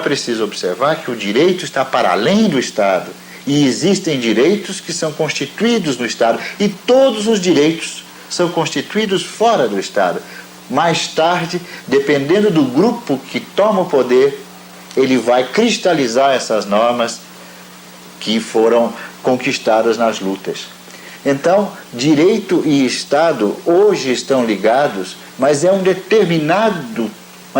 preciso observar que o direito está para além do Estado e existem direitos que são constituídos no Estado e todos os direitos são constituídos fora do Estado. Mais tarde, dependendo do grupo que toma o poder, ele vai cristalizar essas normas que foram conquistadas nas lutas. Então, direito e Estado hoje estão ligados, mas é uma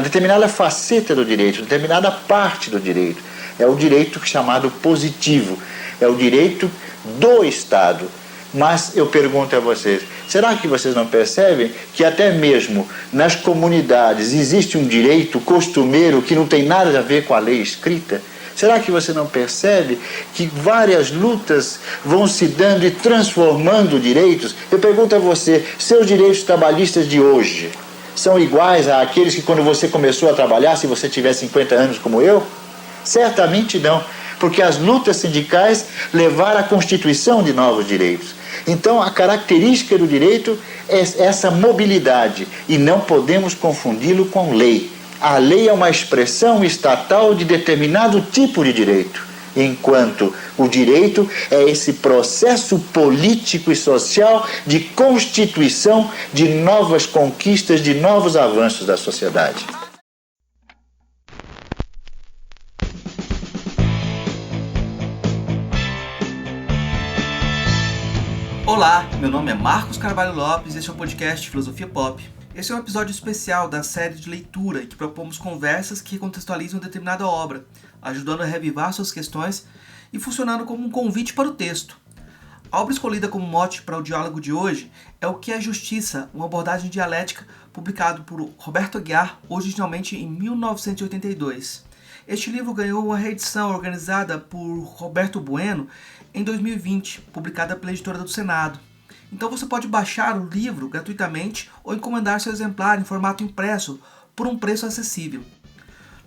determinada faceta do direito, determinada parte do direito. É o direito chamado positivo, é o direito do Estado. Mas eu pergunto a vocês, será que vocês não percebem que até mesmo nas comunidades existe um direito costumeiro que não tem nada a ver com a lei escrita? Será que você não percebe que várias lutas vão se dando e transformando direitos? Eu pergunto a você, seus direitos trabalhistas de hoje são iguais àqueles que quando você começou a trabalhar, se você tiver 50 anos como eu? Certamente não, porque as lutas sindicais levaram à constituição de novos direitos. Então, a característica do direito é essa mobilidade e não podemos confundi-lo com lei. A lei é uma expressão estatal de determinado tipo de direito, enquanto o direito é esse processo político e social de constituição de novas conquistas, de novos avanços da sociedade. Olá, meu nome é Marcos Carvalho Lopes e este é o podcast Filosofia Pop. Esse é um episódio especial da série de leitura em que propomos conversas que contextualizam determinada obra, ajudando a revivar suas questões e funcionando como um convite para o texto. A obra escolhida como mote para o diálogo de hoje é O que é Justiça, uma abordagem dialética, publicado por Roberto Aguiar, originalmente em 1982. Este livro ganhou uma reedição organizada por Roberto Bueno em 2020, publicada pela editora do Senado. Então você pode baixar o livro gratuitamente ou encomendar seu exemplar em formato impresso por um preço acessível.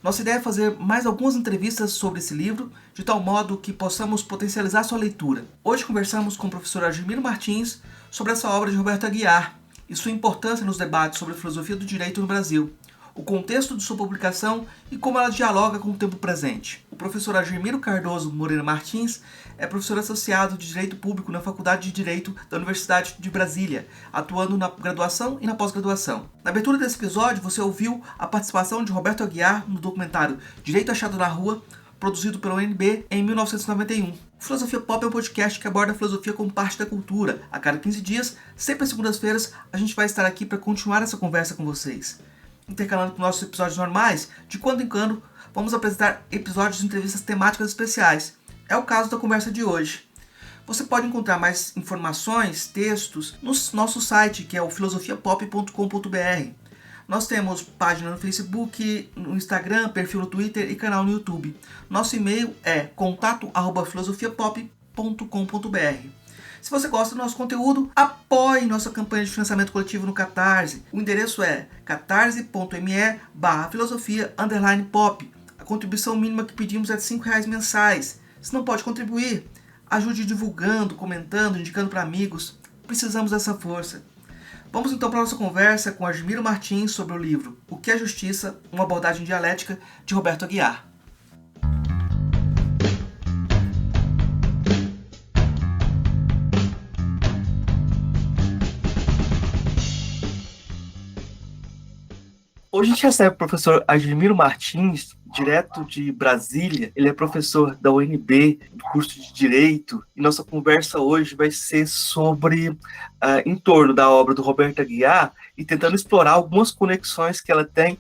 Nossa ideia é fazer mais algumas entrevistas sobre esse livro, de tal modo que possamos potencializar sua leitura. Hoje conversamos com o professor Argemiro Martins sobre essa obra de Roberto Aguiar e sua importância nos debates sobre a filosofia do direito no Brasil, o contexto de sua publicação e como ela dialoga com o tempo presente. O professor Argemiro Cardoso Moreira Martins é professor associado de Direito Público na Faculdade de Direito da Universidade de Brasília, atuando na graduação e na pós-graduação. Na abertura desse episódio, você ouviu a participação de Roberto Aguiar no documentário Direito Achado na Rua, produzido pela UNB em 1991. O Filosofia Pop é um podcast que aborda a filosofia como parte da cultura. A cada 15 dias, sempre às segundas-feiras, a gente vai estar aqui para continuar essa conversa com vocês. Intercalando com nossos episódios normais, de quando em quando vamos apresentar episódios de entrevistas temáticas especiais. É o caso da conversa de hoje. Você pode encontrar mais informações, textos, no nosso site, que é o filosofiapop.com.br. Nós temos página no Facebook, no Instagram, perfil no Twitter e canal no YouTube. Nosso e-mail é contato@filosofiapop.com.br. Se você gosta do nosso conteúdo, apoie nossa campanha de financiamento coletivo no Catarse. O endereço é catarse.me/filosofia_pop. A contribuição mínima que pedimos é de R$5 mensais. Se não pode contribuir, ajude divulgando, comentando, indicando para amigos. Precisamos dessa força. Vamos então para a nossa conversa com Argemiro Martins sobre o livro O que é Justiça? Uma abordagem dialética, de Roberto Aguiar. Hoje a gente recebe o professor Argemiro Martins, direto de Brasília. Ele é professor da UNB, do curso de Direito, e nossa conversa hoje vai ser sobre, em torno da obra do Roberto Aguiar, e tentando explorar algumas conexões que ela tem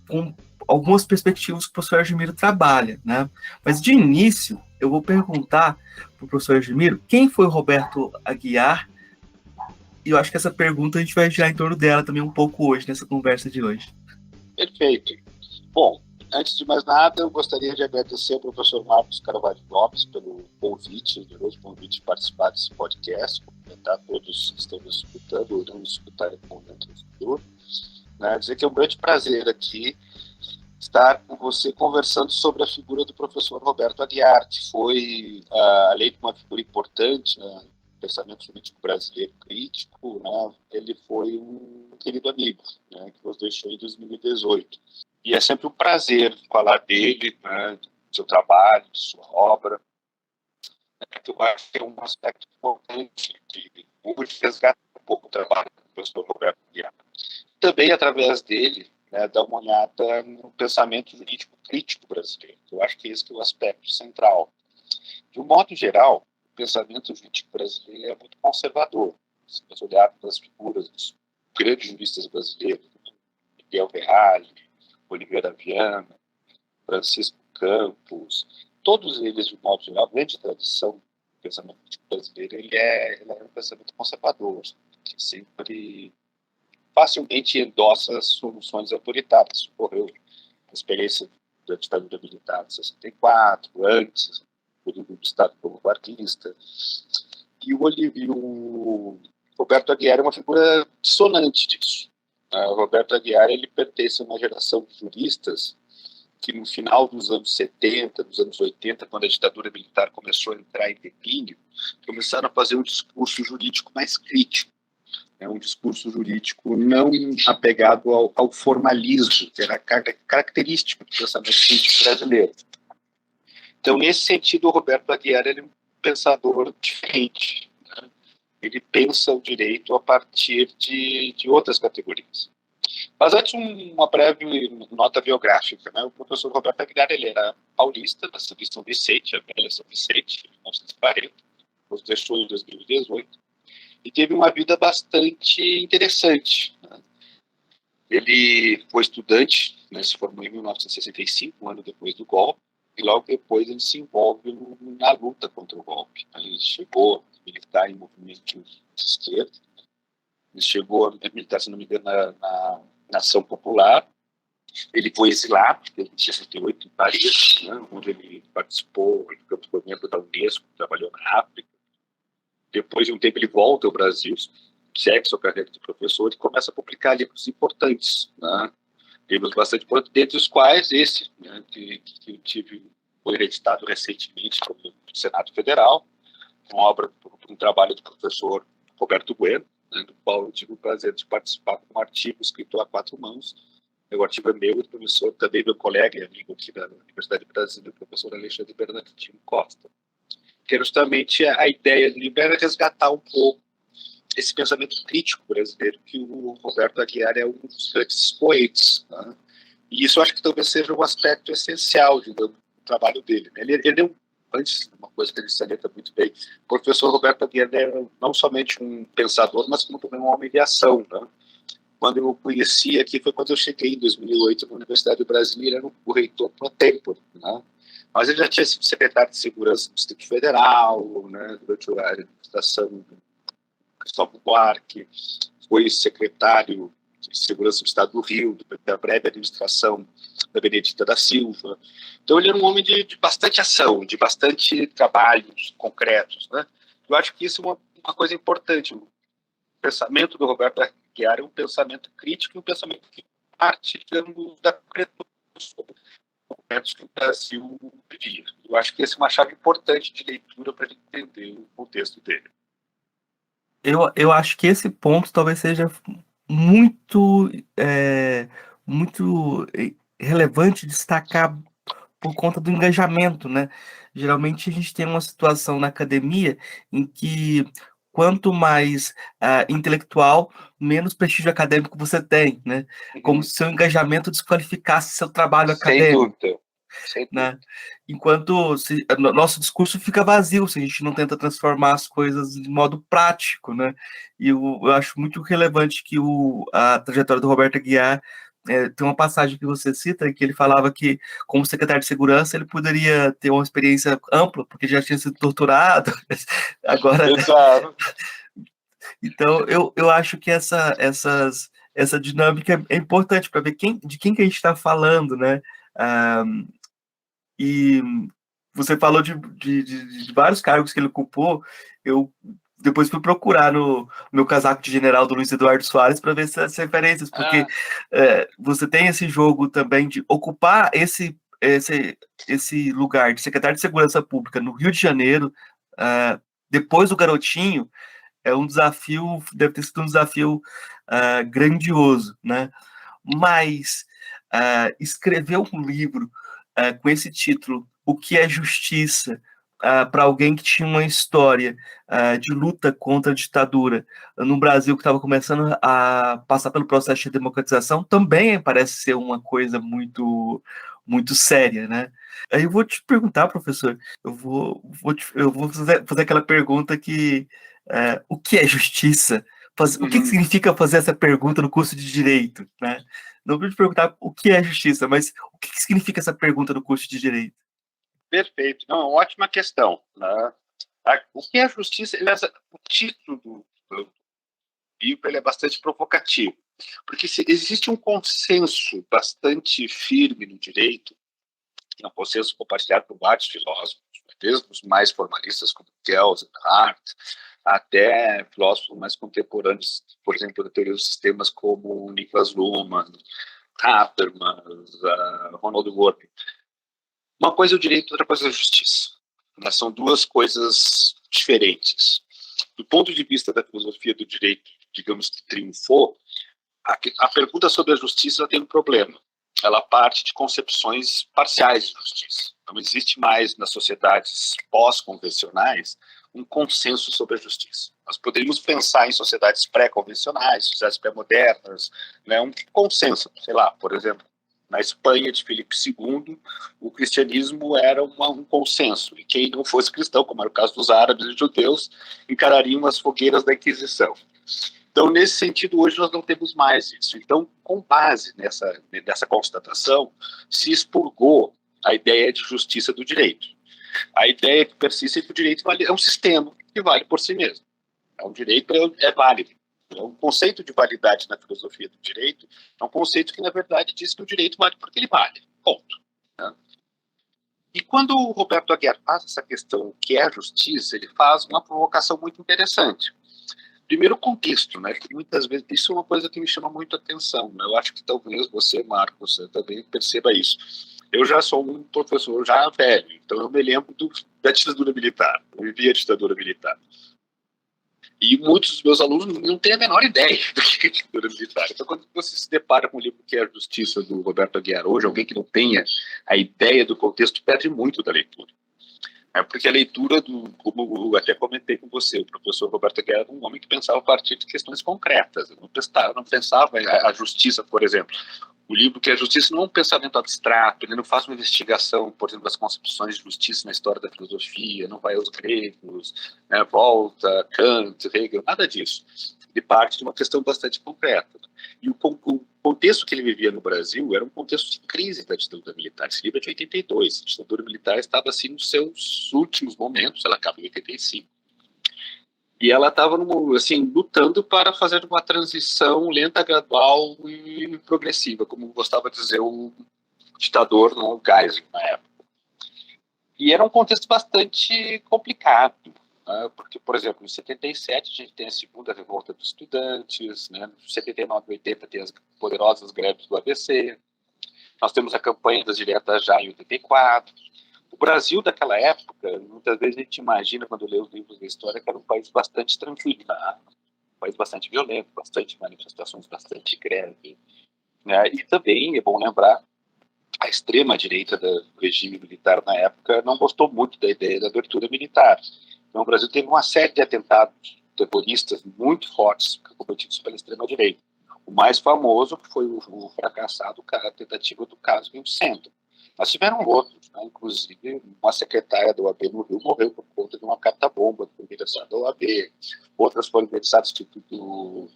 com algumas perspectivas que o professor Argemiro trabalha, né? Mas de início, eu vou perguntar para o professor Argemiro quem foi o Roberto Aguiar. E eu acho que essa pergunta a gente vai girar em torno dela também um pouco hoje, nessa conversa de hoje. Perfeito. Bom, antes de mais nada, eu gostaria de agradecer ao professor Marcos Carvalho Lopes pelo convite de participar desse podcast, cumprimentar todos que estão nos escutando ou não nos escutarem no momento do futuro. Dizer que é um grande prazer aqui estar com você conversando sobre a figura do professor Roberto Aguiar, que foi, além de uma figura importante pensamento jurídico brasileiro crítico, né, ele foi um querido amigo, né, que nos deixou em 2018. E é sempre um prazer falar dele, né, do seu trabalho, de sua obra. Eu acho que é um aspecto importante de hoje resgatar um pouco o trabalho do professor Roberto Aguiar. Também, através dele, né, dar uma olhada no pensamento jurídico crítico brasileiro. Eu acho que esse que é o aspecto central. De um modo geral, o pensamento jurídico brasileiro é muito conservador. Se nós olharmos as figuras dos grandes juristas brasileiros, Miguel Reale, Oliveira Viana, Francisco Campos, todos eles, de modo geral, a grande tradição do pensamento jurídico brasileiro, ele é um pensamento conservador, que sempre facilmente endossa soluções autoritárias. Ocorreu a experiência da ditadura militar de 64, antes, do Estado Novo-Varguista. E o Roberto Aguiar é uma figura dissonante disso. O Roberto Aguiar ele pertence a uma geração de juristas que no final dos anos 70, dos anos 80, quando a ditadura militar começou a entrar em declínio, começaram a fazer um discurso jurídico mais crítico. Um discurso jurídico não apegado ao formalismo, que era característico do pensamento jurídico brasileiro. Então, nesse sentido, o Roberto Aguiar ele é um pensador diferente. Né? Ele pensa o direito a partir de outras categorias. Mas antes, uma breve nota biográfica. Né? O professor Roberto Aguiar ele era paulista, nasceu em São Vicente, a velha São Vicente, em 1940, nos deixou em 2018, e teve uma vida bastante interessante. Né? Ele foi estudante, né, se formou em 1965, um ano depois do golpe, e logo depois ele se envolve na luta contra o golpe. Ele chegou a militar em movimentos de esquerda, ele chegou a militar, se não me engano, na Ação Popular. Ele foi exilado em 68 em Paris, né, onde ele participou, ele foi membro da Unesco, trabalhou na África. Depois de um tempo ele volta ao Brasil, segue sua carreira de professor e começa a publicar livros importantes, né? Livros bastante importantes, dentre os quais esse, né, que eu foi editado recentemente pelo Senado Federal, uma obra, um trabalho do professor Roberto Bueno, né, do qual eu tive o prazer de participar com um artigo escrito a 4 mãos. O artigo é meu e do professor, também meu colega e amigo aqui da Universidade de Brasília, o professor Alexandre Bernardino Costa. Que é justamente a ideia do livro era resgatar um pouco esse pensamento crítico brasileiro que o Roberto Aguiar é um dos grandes expoentes. Né? E isso eu acho que talvez seja um aspecto essencial do trabalho dele. Né? Ele é antes, uma coisa que ele salienta muito bem, o professor Roberto Aguiar era não somente um pensador, mas como também um homem de ação. Né? Quando eu o conheci aqui foi quando eu cheguei em 2008 na Universidade Brasileira, era o reitor pro tempore, né? Mas ele já tinha sido secretário de Segurança do Distrito Federal, né, durante a administração do Cristóvão Buarque, foi secretário de Segurança do Estado do Rio, da breve administração da Benedita da Silva. Então ele era um homem de bastante ação, de bastante trabalhos concretos. Né? Eu acho que isso é uma coisa importante. O pensamento do Roberto Aguiar é um pensamento crítico e um pensamento que parte, digamos, da concretude sobre momentos que o Brasil vivia. Eu acho que essa é uma chave importante de leitura para entender o contexto dele. Eu acho que esse ponto talvez seja muito, muito relevante destacar por conta do engajamento, né? Geralmente a gente tem uma situação na academia em que quanto mais intelectual, menos prestígio acadêmico você tem, né? Como se seu engajamento desqualificasse seu trabalho acadêmico. Sem dúvida. Né? Enquanto nosso discurso fica vazio se a gente não tenta transformar as coisas de modo prático, né? E eu acho muito relevante que a trajetória do Roberto Aguiar tem uma passagem que você cita, que ele falava que, como secretário de segurança, ele poderia ter uma experiência ampla, porque já tinha sido torturado. Agora, então, eu acho que essa dinâmica é importante para ver de quem que a gente está falando, né? E você falou de vários cargos que ele ocupou. Eu depois fui procurar no meu casaco de general do Luiz Eduardo Soares para ver essas referências, porque você tem esse jogo também de ocupar esse lugar de secretário de Segurança Pública no Rio de Janeiro, depois do Garotinho, é um desafio, deve ter sido um desafio grandioso, né? Mas escrever um livro com esse título, O que é Justiça, para alguém que tinha uma história de luta contra a ditadura no Brasil, que estava começando a passar pelo processo de democratização, também parece ser uma coisa muito, muito séria, né? Aí eu vou te perguntar, professor, eu vou fazer aquela pergunta que o que é justiça? O que significa fazer essa pergunta no curso de Direito, né? Não vou te perguntar o que é justiça, mas o que significa essa pergunta no curso de Direito? Perfeito. Não, ótima questão. Né? O que é justiça? O título do livro ele é bastante provocativo, porque existe um consenso bastante firme no direito, que é um consenso compartilhado por vários filósofos, desde os mais formalistas como Kelsen, Hart, até filósofos mais contemporâneos, por exemplo, da teoria dos sistemas como Niklas Luhmann, Habermas, Ronald Worth. Uma coisa é o direito, outra coisa é a justiça. Mas são duas coisas diferentes. Do ponto de vista da filosofia do direito, digamos que triunfou, a pergunta sobre a justiça tem um problema. Ela parte de concepções parciais de justiça. Não existe mais nas sociedades pós-convencionais um consenso sobre a justiça. Nós poderíamos pensar em sociedades pré-convencionais, sociedades pré-modernas, né, um consenso, sei lá, por exemplo, na Espanha de Filipe II, o cristianismo era um consenso, e quem não fosse cristão, como era o caso dos árabes e judeus, encarariam as fogueiras da Inquisição. Então, nesse sentido, hoje nós não temos mais isso. Então, com base nessa constatação, se expurgou a ideia de justiça do direito. A ideia que persiste é que o direito é um sistema que vale por si mesmo. O direito é válido. É um conceito de validade na filosofia do direito, é um conceito que, na verdade, diz que o direito vale porque ele vale. Ponto. Né? E quando o Roberto Aguiar faz essa questão, o que é a justiça, ele faz uma provocação muito interessante. Primeiro, o contexto, né? Que muitas vezes isso é uma coisa que me chama muito a atenção. Né? Eu acho que talvez você, Marcos, também perceba isso. Eu já sou um professor já velho, então eu me lembro da ditadura militar. Eu vivi a ditadura militar. E muitos dos meus alunos não têm a menor ideia do que é ditadura militar. Então, quando você se depara com o livro que é a Justiça, do Roberto Aguiar hoje, alguém que não tenha a ideia do contexto perde muito da leitura. Porque a leitura, como eu até comentei com você, o professor Roberto Aguiar era um homem que pensava a partir de questões concretas. Não pensava a justiça, por exemplo. O livro que é a Justiça não é um pensamento abstrato, ele não faz uma investigação, por exemplo, das concepções de justiça na história da filosofia, não vai aos gregos, né, Volta, Kant, Hegel, nada disso. Ele parte de uma questão bastante concreta. E o contexto que ele vivia no Brasil era um contexto de crise da ditadura militar. Esse livro é de 82, a ditadura militar estava assim nos seus últimos momentos, ela acaba em 85. E ela estava assim, lutando para fazer uma transição lenta, gradual e progressiva, como gostava de dizer o ditador, não, o Geisel, na época. E era um contexto bastante complicado, né? Porque, por exemplo, em 77 a gente tem a segunda revolta dos estudantes, né? Em 79 e 80 tem as poderosas greves do ABC, nós temos a campanha das diretas já em 84. O Brasil daquela época, muitas vezes a gente imagina, quando lê os livros da história, que era um país bastante tranquilo, um país bastante violento, bastante manifestações, bastante greve. Né? E também é bom lembrar, a extrema-direita do regime militar na época não gostou muito da ideia da abertura militar. Então o Brasil teve uma série de atentados terroristas muito fortes cometidos pela extrema-direita. O mais famoso foi o fracassado, a tentativa do caso Rio Centro. Mas tiveram outros, né? Inclusive uma secretária da OAB no Rio morreu por conta de uma carta-bomba que foi endereçada da OAB. Outras foram endereçadas do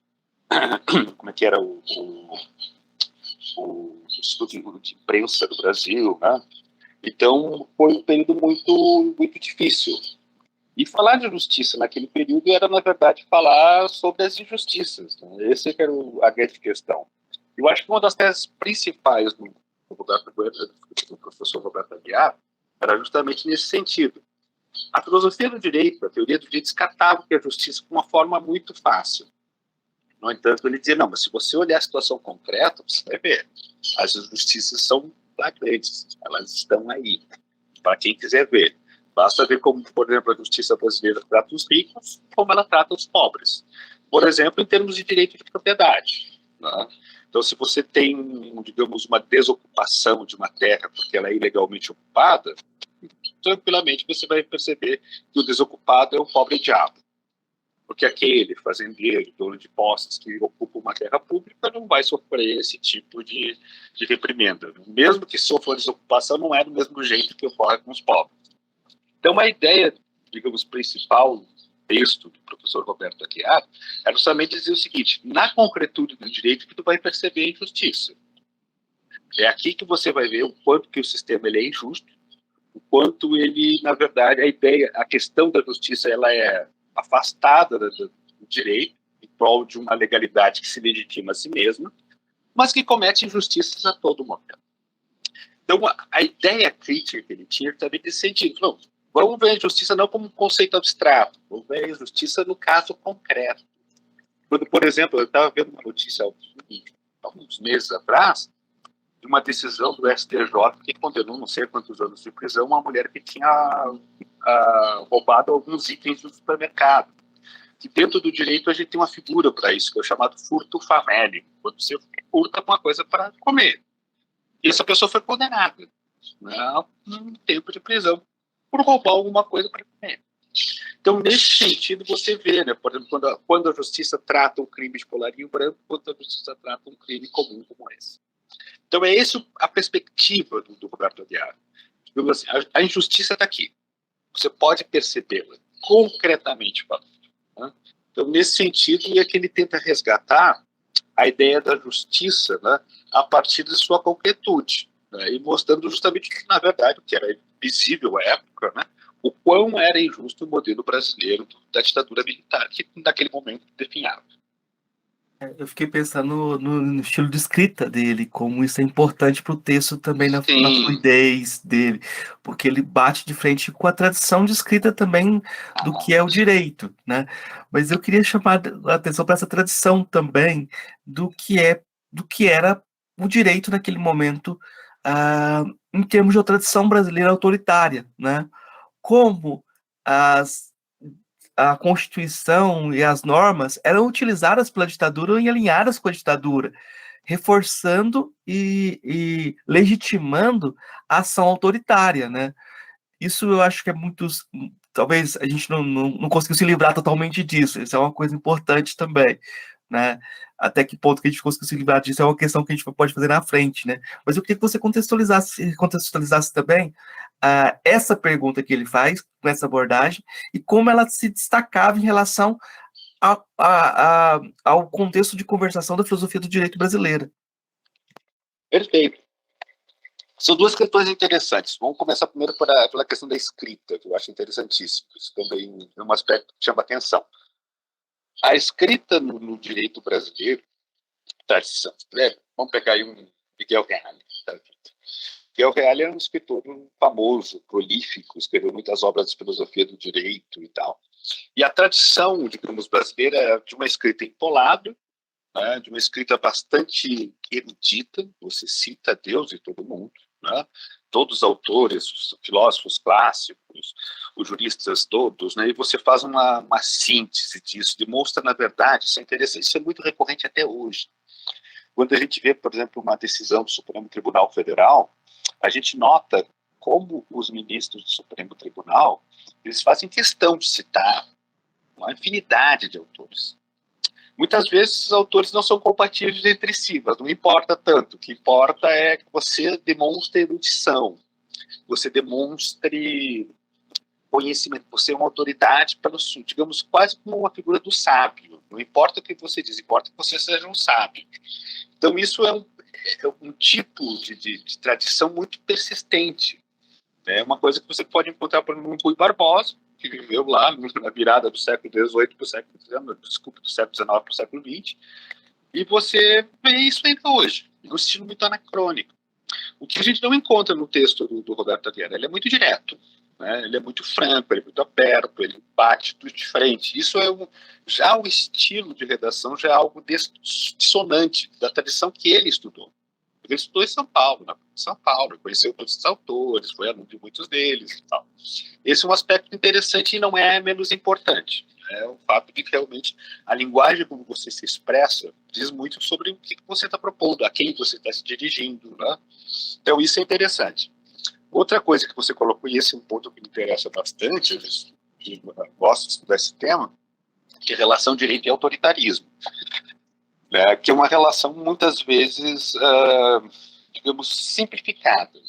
como é que era o Instituto de Imprensa do Brasil, né? Então foi um período muito, muito difícil. E falar de justiça naquele período era, na verdade, falar sobre as injustiças. Né? Essa era a grande questão. Eu acho que uma das teses principais do professor Roberto Aguiar era justamente nesse sentido. A filosofia do direito, a teoria do direito, descartava que a justiça com uma forma muito fácil. No entanto, ele dizia, não, mas se você olhar a situação concreta, você vai ver. As injustiças são flagrantes, elas estão aí, para quem quiser ver. Basta ver como, por exemplo, a justiça brasileira trata os ricos, como ela trata os pobres. Por exemplo, em termos de direito de propriedade, né? Então, se você tem, digamos, uma desocupação de uma terra porque ela é ilegalmente ocupada, tranquilamente você vai perceber que o desocupado é o pobre diabo. Porque aquele fazendeiro, dono de posses que ocupa uma terra pública não vai sofrer esse tipo de reprimenda. Mesmo que sofra desocupação, não é do mesmo jeito que ocorre com os pobres. Então, a ideia, digamos, principal do texto do professor Roberto Aguiar é justamente dizer o seguinte: na concretude do direito que tu vai perceber a injustiça. É aqui que você vai ver o quanto que o sistema ele é injusto, o quanto ele, na verdade, a questão da justiça ela é afastada do direito em prol de uma legalidade que se legitima a si mesma, mas que comete injustiças a todo momento. Então, a ideia crítica que ele tinha também nesse sentido. Não, vamos ver a justiça não como um conceito abstrato, vamos ver a justiça no caso concreto. Quando, por exemplo, eu estava vendo uma notícia alguns meses atrás, de uma decisão do STJ que condenou não sei quantos anos de prisão uma mulher que tinha roubado alguns itens do supermercado. Que dentro do direito a gente tem uma figura para isso, que é o chamado furto famélico, quando você furta alguma coisa para comer. E essa pessoa foi condenada, né, a um tempo de prisão por roubar alguma coisa para comer. Então, nesse sentido, você vê, né, por exemplo, quando a justiça trata um crime de colarinho branco, quando a justiça trata um crime comum como esse. Então, é essa a perspectiva do Roberto Aguiar. Assim, a injustiça está aqui. Você pode percebê-la concretamente. Né? Então, nesse sentido, é que ele tenta resgatar a ideia da justiça, né, a partir de sua concretude, né, e mostrando justamente que, na verdade, o que era visível à época, né, o quão era injusto o modelo brasileiro da ditadura militar, que naquele momento definhava. Eu fiquei pensando no estilo de escrita dele, como isso é importante para o texto também, na fluidez dele, porque ele bate de frente com a tradição de escrita também do que é o direito, né? Mas eu queria chamar a atenção para essa tradição também do que era o direito naquele momento, em termos de uma tradição brasileira autoritária, né? Como a Constituição e as normas eram utilizadas pela ditadura e alinhadas com a ditadura, reforçando e legitimando a ação autoritária, né? Isso eu acho que é talvez a gente não conseguiu se livrar totalmente disso, isso é uma coisa importante também, né? Até que ponto que a gente conseguiu se livrar disso é uma questão que a gente pode fazer na frente, né? Mas eu queria que você contextualizasse também essa pergunta que ele faz, com essa abordagem, e como ela se destacava em relação ao contexto de conversação da filosofia do direito brasileira. Perfeito. São duas questões interessantes. Vamos começar primeiro pela questão da escrita, que eu acho interessantíssimo. Isso também é um aspecto que chama atenção. A escrita no direito brasileiro, tradição, vamos pegar aí um Miguel Reale. Miguel Reale era um escritor famoso, prolífico, escreveu muitas obras de filosofia do direito e tal. E a tradição, digamos, brasileira é de uma escrita empolada, né, de uma escrita bastante erudita, você cita Deus e todo mundo, né, todos os autores, os filósofos clássicos, os juristas todos, né, e você faz uma síntese disso, demonstra, na verdade, isso é interessante, isso é muito recorrente até hoje. Quando a gente vê, por exemplo, uma decisão do Supremo Tribunal Federal, a gente nota como os ministros do Supremo Tribunal, eles fazem questão de citar uma infinidade de autores. Muitas vezes os autores não são compatíveis entre si, mas não importa tanto. O que importa é que você demonstre erudição, você demonstre conhecimento, você é uma autoridade, digamos, quase como uma figura do sábio. Não importa o que você diz, importa que você seja um sábio. Então isso é um tipo de tradição muito persistente. É uma coisa que você pode encontrar, por exemplo, no Rui Barbosa, que viveu lá na virada do século XVIII para o século XIX, desculpa, do século XIX para o século XX, e você vê isso ainda hoje, no estilo muito anacrônico. O que a gente não encontra no texto do Roberto Aguiar, ele é muito direto, né? Ele é muito franco, ele é muito aberto, ele bate tudo de frente. Isso é já o estilo de redação já é algo dissonante da tradição que ele estudou. Ele estudou em São Paulo, de São Paulo, conheceu todos os autores, foi aluno de muitos deles e tal. Esse é um aspecto interessante e não é menos importante. É o fato de que realmente a linguagem como você se expressa diz muito sobre o que você está propondo, a quem você está se dirigindo, né? Então isso é interessante. Outra coisa que você colocou, e esse é um ponto que me interessa bastante, eu gosto de estudar esse tema, que é a relação direito e autoritarismo, né? Que é uma relação muitas vezes, digamos, simplificada.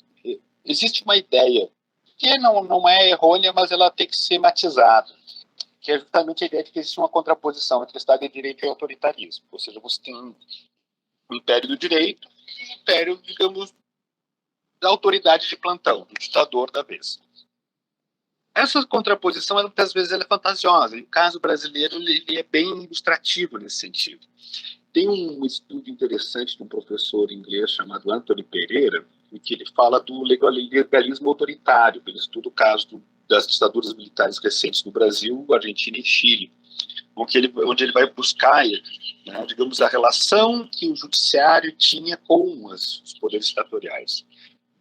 Existe uma ideia que não é errônea, mas ela tem que ser matizada, que é justamente a ideia de que existe uma contraposição entre Estado de Direito e autoritarismo. Ou seja, você tem um império do direito e um império, digamos, da autoridade de plantão, do ditador da vez. Essa contraposição, muitas vezes, ela é fantasiosa. E o caso brasileiro ele é bem ilustrativo nesse sentido. Tem um estudo interessante de um professor inglês chamado Anthony Pereira, em que ele fala do legalismo autoritário. Ele estuda o caso das ditaduras militares recentes no Brasil, Argentina e Chile, onde ele vai buscar, né, digamos, a relação que o judiciário tinha com os poderes ditatoriais.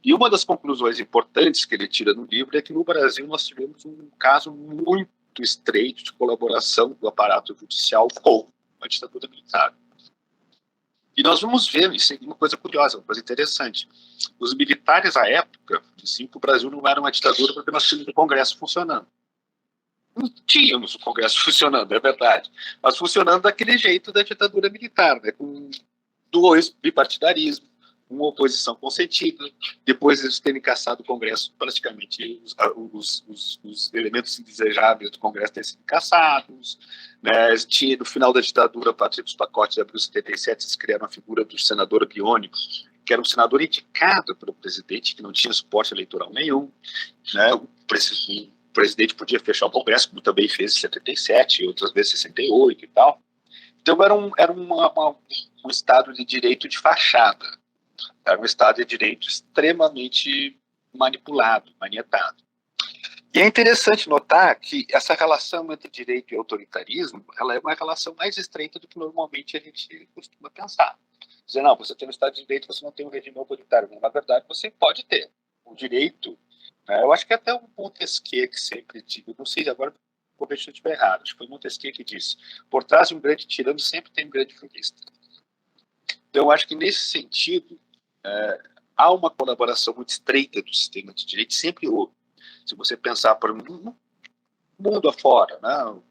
E uma das conclusões importantes que ele tira no livro é que no Brasil nós tivemos um caso muito estreito de colaboração do aparato judicial com a ditadura militar. E nós vamos ver, isso é uma coisa curiosa, uma coisa interessante. Os militares, à época, diziam que o Brasil não era uma ditadura porque nós tínhamos o Congresso funcionando. Não tínhamos o Congresso funcionando, é verdade, mas funcionando daquele jeito da ditadura militar, né, com dois bipartidarismo, uma oposição consentida, depois eles terem caçado o Congresso, praticamente os elementos indesejáveis do Congresso terem sido caçados, né? Tinha, no final da ditadura, a partir dos pacotes de abril de 77, eles criaram a figura do senador biônico, que era um senador indicado pelo presidente, que não tinha suporte eleitoral nenhum, né? O presidente podia fechar o Congresso, como também fez em 77, e outras vezes em 68 e tal. Então era um Estado de direito de fachada. Era um Estado de direito extremamente manipulado, manietado. E é interessante notar que essa relação entre direito e autoritarismo, ela é uma relação mais estreita do que normalmente a gente costuma pensar. Dizer, não, você tem um Estado de direito, você não tem um regime autoritário. Não, na verdade, você pode ter o direito. Né? Eu acho que até o Montesquieu que sempre diz, não sei, agora vou ver se eu estiver errado, acho que foi Montesquieu que disse, por trás de um grande tirano sempre tem um grande jurista. Então, eu acho que nesse sentido, há uma colaboração muito estreita do sistema de direito, sempre houve. Se você pensar para o mundo afora, né?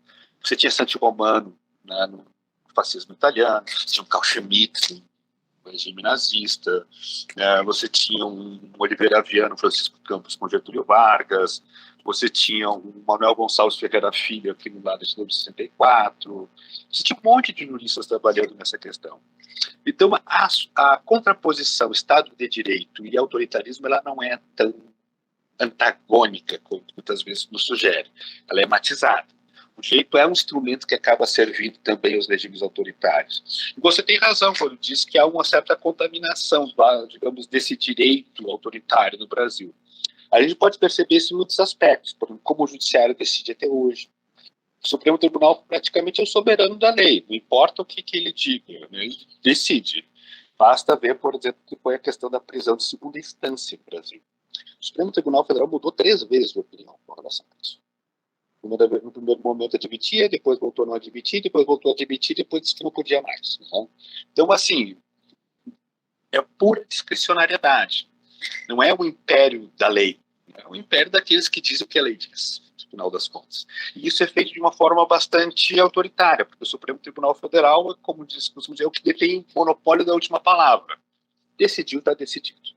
Você tinha Santi Romano, né, no fascismo italiano, você tinha um Carl Schmitt no regime nazista, você tinha um Oliveira Viano, Francisco Campos com Getúlio Vargas, você tinha um Manuel Gonçalves Ferreira Filho aqui no lado de 64, você tinha um monte de juristas trabalhando nessa questão. Então, a contraposição Estado de Direito e autoritarismo, ela não é tão antagônica, como muitas vezes nos sugere. Ela é matizada. O direito é um instrumento que acaba servindo também aos regimes autoritários. E você tem razão quando diz que há uma certa contaminação, digamos, desse direito autoritário no Brasil. A gente pode perceber isso em muitos aspectos, por exemplo, como o judiciário decide até hoje. O Supremo Tribunal praticamente é o soberano da lei, não importa o que ele diga, né? Ele decide. Basta ver, por exemplo, que foi a questão da prisão de segunda instância no Brasil. O Supremo Tribunal Federal mudou 3 vezes de opinião com relação a isso. No primeiro momento admitia, depois voltou a não admitir, depois voltou a admitir, depois disse que não podia mais. Né? Então, assim, é pura discricionariedade. Não é o império da lei, é o império daqueles que dizem o que a lei diz, no final das contas. E isso é feito de uma forma bastante autoritária, porque o Supremo Tribunal Federal, como diz, é o que detém o monopólio da última palavra. Decidiu, está decidido.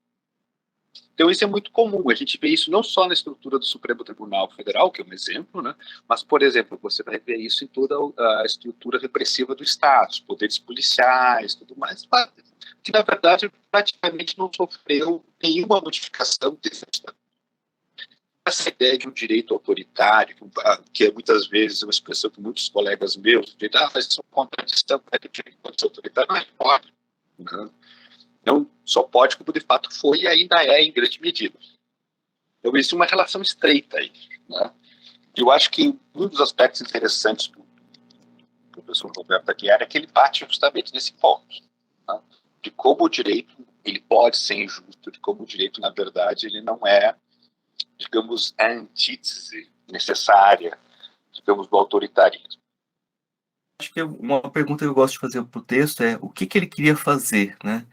Então isso é muito comum, a gente vê isso não só na estrutura do Supremo Tribunal Federal, que é um exemplo, né, mas, por exemplo, você vai ver isso em toda a estrutura repressiva do Estado, os poderes policiais, tudo mais, que na verdade praticamente não sofreu nenhuma modificação desse Estado. Essa ideia de um direito autoritário, que é muitas vezes uma expressão que muitos colegas meus dizem, mas isso é uma contradição, o direito autoritário não pode, né? Não só pode, como de fato foi e ainda é em grande medida. Então, existe uma relação estreita aí. Né? Eu acho que um dos aspectos interessantes do professor Roberto Aguiar é que ele bate justamente nesse ponto, né? De como o direito ele pode ser injusto, de como o direito, na verdade, ele não é, digamos, a antítese necessária, digamos, do autoritarismo. Acho que uma pergunta que eu gosto de fazer para o texto é o que ele queria fazer, né?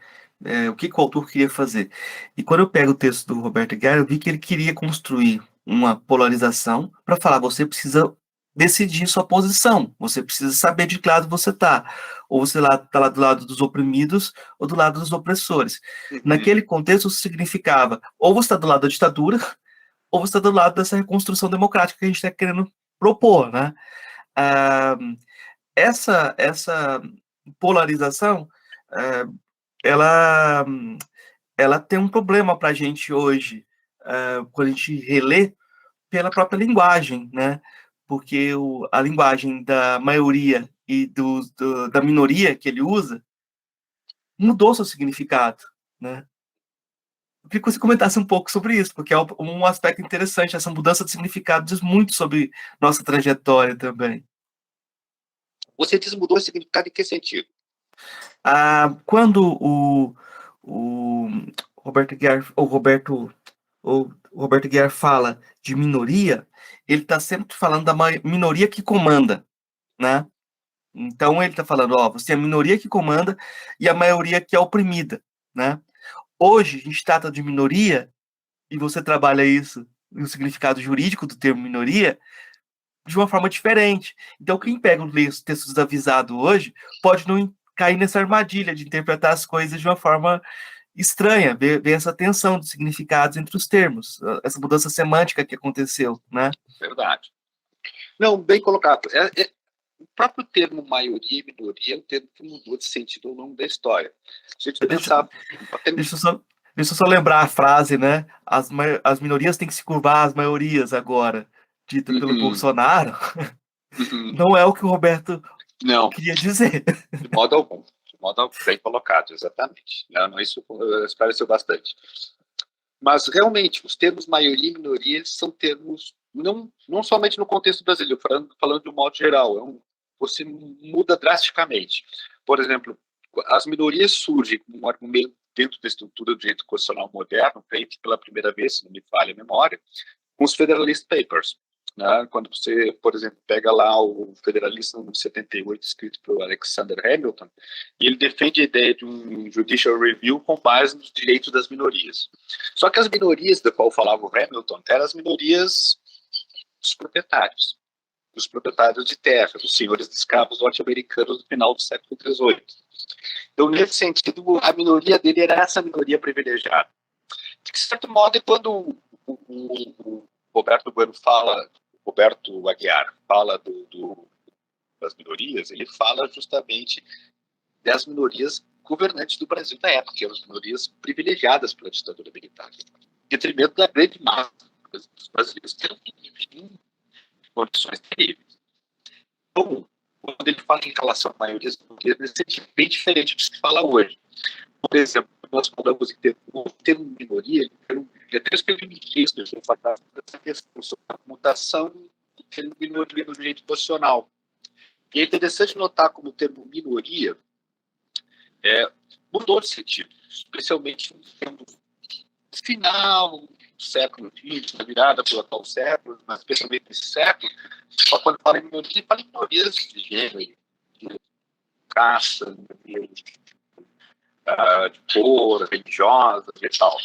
O que o autor queria fazer. E quando eu pego o texto do Roberto Guerra, eu vi que ele queria construir uma polarização para falar, você precisa decidir sua posição, você precisa saber de que lado você está. Ou você está lá do lado dos oprimidos ou do lado dos opressores. Naquele contexto, isso significava ou você está do lado da ditadura ou você está do lado dessa reconstrução democrática que a gente está querendo propor, né? Ah, essa polarização, ela, ela tem um problema para a gente hoje, quando a gente relê pela própria linguagem, né? Porque a linguagem da maioria e da minoria que ele usa mudou seu significado, né? Eu queria que você comentasse um pouco sobre isso, porque é um aspecto interessante, essa mudança de significado diz muito sobre nossa trajetória também. Você diz mudou o significado em que sentido? Quando o Roberto Guiar fala de minoria, ele está sempre falando da minoria que comanda, né? Então ele está falando, você é a minoria que comanda e a maioria que é oprimida, né? Hoje a gente trata de minoria e você trabalha isso no significado jurídico do termo minoria de uma forma diferente. Então quem pega os textos desavisados hoje pode não cair nessa armadilha de interpretar as coisas de uma forma estranha, ver essa tensão de significados entre os termos, essa mudança semântica que aconteceu, né? Verdade. Não, bem colocado. O próprio termo maioria e minoria é um termo que mudou de sentido ao longo da história. A gente pensava... Deixa eu só lembrar a frase, né? As minorias têm que se curvar às maiorias agora, dita pelo Bolsonaro. Não é o que o Roberto queria dizer. De modo algum. De modo algum. Bem colocado, exatamente. Não, isso esclareceu bastante. Mas, realmente, os termos maioria e minoria eles são termos, não somente no contexto brasileiro, falando de um modo geral, você muda drasticamente. Por exemplo, as minorias surgem como um argumento dentro da estrutura do direito constitucional moderno, feito pela primeira vez, se não me falha a memória, com os Federalist Papers. Né? Quando você, por exemplo, pega lá o Federalista número 78, escrito por Alexander Hamilton, e ele defende a ideia de um judicial review com base nos direitos das minorias. Só que as minorias da qual falava o Hamilton eram as minorias dos proprietários de terra, dos senhores de escravos norte-americanos do final do século XVIII. Então, nesse sentido, a minoria dele era essa minoria privilegiada. De certo modo, quando o Roberto Aguiar fala das minorias, ele fala justamente das minorias governantes do Brasil da época, que eram as minorias privilegiadas pela ditadura militar, em detrimento da grande massa dos brasileiros que eram em condições terríveis. Então, quando ele fala em relação à maioria das minorias, é bem diferente do que se fala hoje. Por exemplo, nós falamos em termo minoria, ele até escreveu um texto essa questão sobre a mutação do termo minoria no direito constitucional. E é interessante notar como o termo minoria mudou de sentido, especialmente no final do século XX, na virada para o atual século, mas especialmente nesse século, só quando fala em minoria, fala em minorias de gênero, de raça, de cor, religiosas e tal.